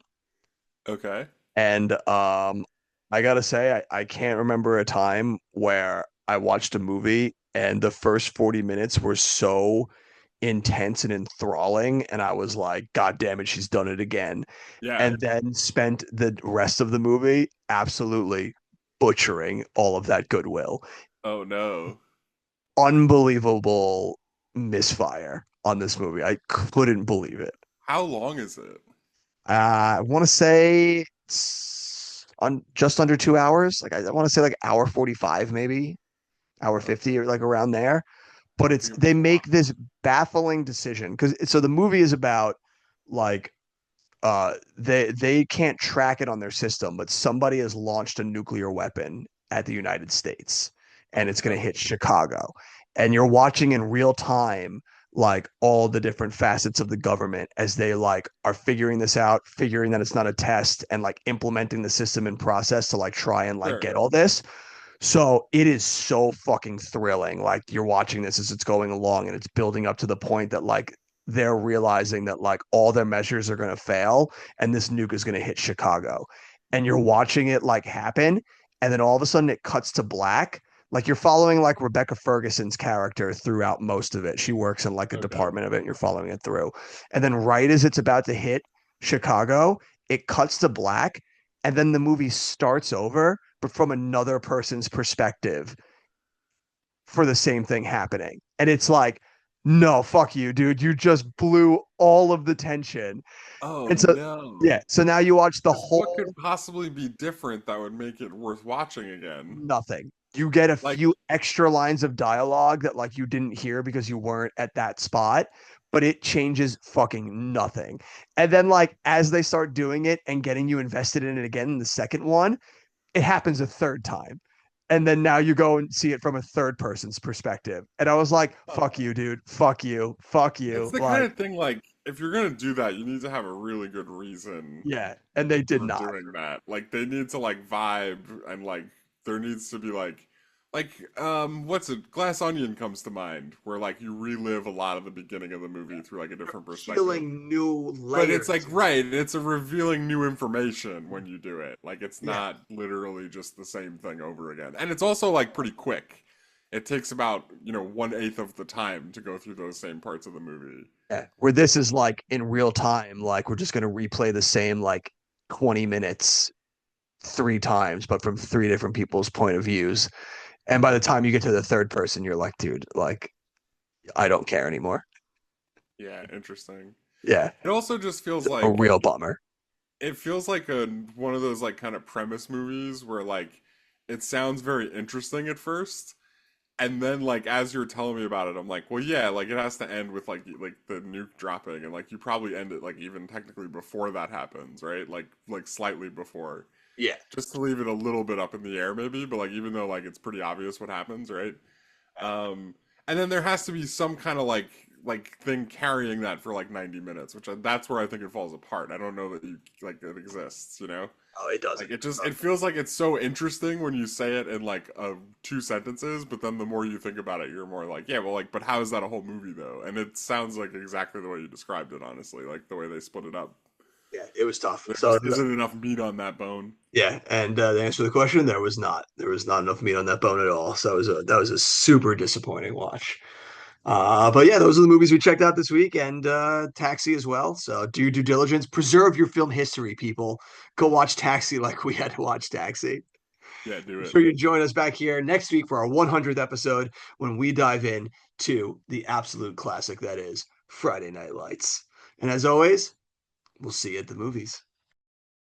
Speaker 2: Okay.
Speaker 1: And I gotta say, I can't remember a time where I watched a movie and the first 40 minutes were so intense and enthralling, and I was like, God damn it, she's done it again.
Speaker 2: Yeah.
Speaker 1: And then spent the rest of the movie absolutely butchering all of that goodwill.
Speaker 2: Oh no.
Speaker 1: Unbelievable misfire on this movie. I couldn't believe it.
Speaker 2: How long is it?
Speaker 1: I want to say it's on just under 2 hours. Like I want to say like hour 45, maybe hour
Speaker 2: Okay.
Speaker 1: 50 or like around there. But
Speaker 2: I
Speaker 1: it's
Speaker 2: think it
Speaker 1: they
Speaker 2: was a lot.
Speaker 1: make this baffling decision because so the movie is about like they can't track it on their system, but somebody has launched a nuclear weapon at the United States and
Speaker 2: Oh
Speaker 1: it's going to
Speaker 2: no.
Speaker 1: hit Chicago. And you're watching in real time like all the different facets of the government as they like are figuring this out, figuring that it's not a test and like implementing the system and process to like try and like get
Speaker 2: Sure.
Speaker 1: all this. So it is so fucking thrilling. Like you're watching this as it's going along and it's building up to the point that like they're realizing that like all their measures are going to fail and this nuke is going to hit Chicago. And you're watching it like happen. And then all of a sudden it cuts to black. Like you're following like Rebecca Ferguson's character throughout most of it. She works in like a
Speaker 2: Okay.
Speaker 1: department of it and you're following it through. And then right as it's about to hit Chicago, it cuts to black. And then the movie starts over but from another person's perspective for the same thing happening. And it's like, no, fuck you, dude. You just blew all of the tension.
Speaker 2: Oh
Speaker 1: And so, yeah.
Speaker 2: no.
Speaker 1: So now you watch the
Speaker 2: 'Cause what
Speaker 1: whole
Speaker 2: could possibly be different that would make it worth watching again?
Speaker 1: nothing. You get a
Speaker 2: Like,
Speaker 1: few extra lines of dialogue that like you didn't hear because you weren't at that spot, but it changes fucking nothing. And then like as they start doing it and getting you invested in it again in the second one, it happens a third time. And then now you go and see it from a third person's perspective. And I was like, fuck
Speaker 2: oh.
Speaker 1: you, dude. Fuck you. Fuck
Speaker 2: It's
Speaker 1: you.
Speaker 2: the kind
Speaker 1: Like,
Speaker 2: of thing like if you're gonna do that, you need to have a really good reason
Speaker 1: yeah. And they did
Speaker 2: for
Speaker 1: not.
Speaker 2: doing that. Like they need to like vibe and like there needs to be like what's it? Glass Onion comes to mind where like you relive a lot of the beginning of the movie through like a different perspective.
Speaker 1: Peeling new
Speaker 2: But it's like
Speaker 1: layers.
Speaker 2: right, it's a revealing new information when you do it. Like it's
Speaker 1: Yeah.
Speaker 2: not literally just the same thing over again. And it's also like pretty quick. It takes about, 1/8 of the time to go through those same parts of the movie.
Speaker 1: Yeah. Where this is like in real time, like we're just going to replay the same like 20 minutes three times, but from three different people's point of views. And by the time you get to the third person, you're like, dude, like, I don't care anymore.
Speaker 2: Yeah, interesting.
Speaker 1: Yeah.
Speaker 2: It also just feels
Speaker 1: A
Speaker 2: like
Speaker 1: real bummer.
Speaker 2: it feels like a one of those like kind of premise movies where like it sounds very interesting at first, and then like as you're telling me about it, I'm like, well, yeah, like it has to end with like the nuke dropping, and like you probably end it like even technically before that happens, right? Like slightly before,
Speaker 1: Yeah.
Speaker 2: just to leave it a little bit up in the air, maybe. But like even though like it's pretty obvious what happens, right? Um, and then there has to be some kind of like thing carrying that for like 90 minutes, that's where I think it falls apart. I don't know that you like it exists, you know?
Speaker 1: Oh, it
Speaker 2: Like
Speaker 1: doesn't.
Speaker 2: it feels like it's so interesting when you say it in like two sentences, but then the more you think about it, you're more like, yeah, well, like, but how is that a whole movie though? And it sounds like exactly the way you described it, honestly, like the way they split it up.
Speaker 1: Yeah, it was tough.
Speaker 2: There
Speaker 1: So
Speaker 2: just isn't enough meat on that bone.
Speaker 1: yeah, and the answer to the question, there was not. There was not enough meat on that bone at all. So that was a super disappointing watch. But yeah, those are the movies we checked out this week, and Taxi as well. So do your due diligence, preserve your film history, people. Go watch Taxi like we had to watch Taxi.
Speaker 2: Yeah, do
Speaker 1: I'm
Speaker 2: it.
Speaker 1: sure you join us back here next week for our 100th episode when we dive in to the absolute classic that is Friday Night Lights. And as always, we'll see you at the movies.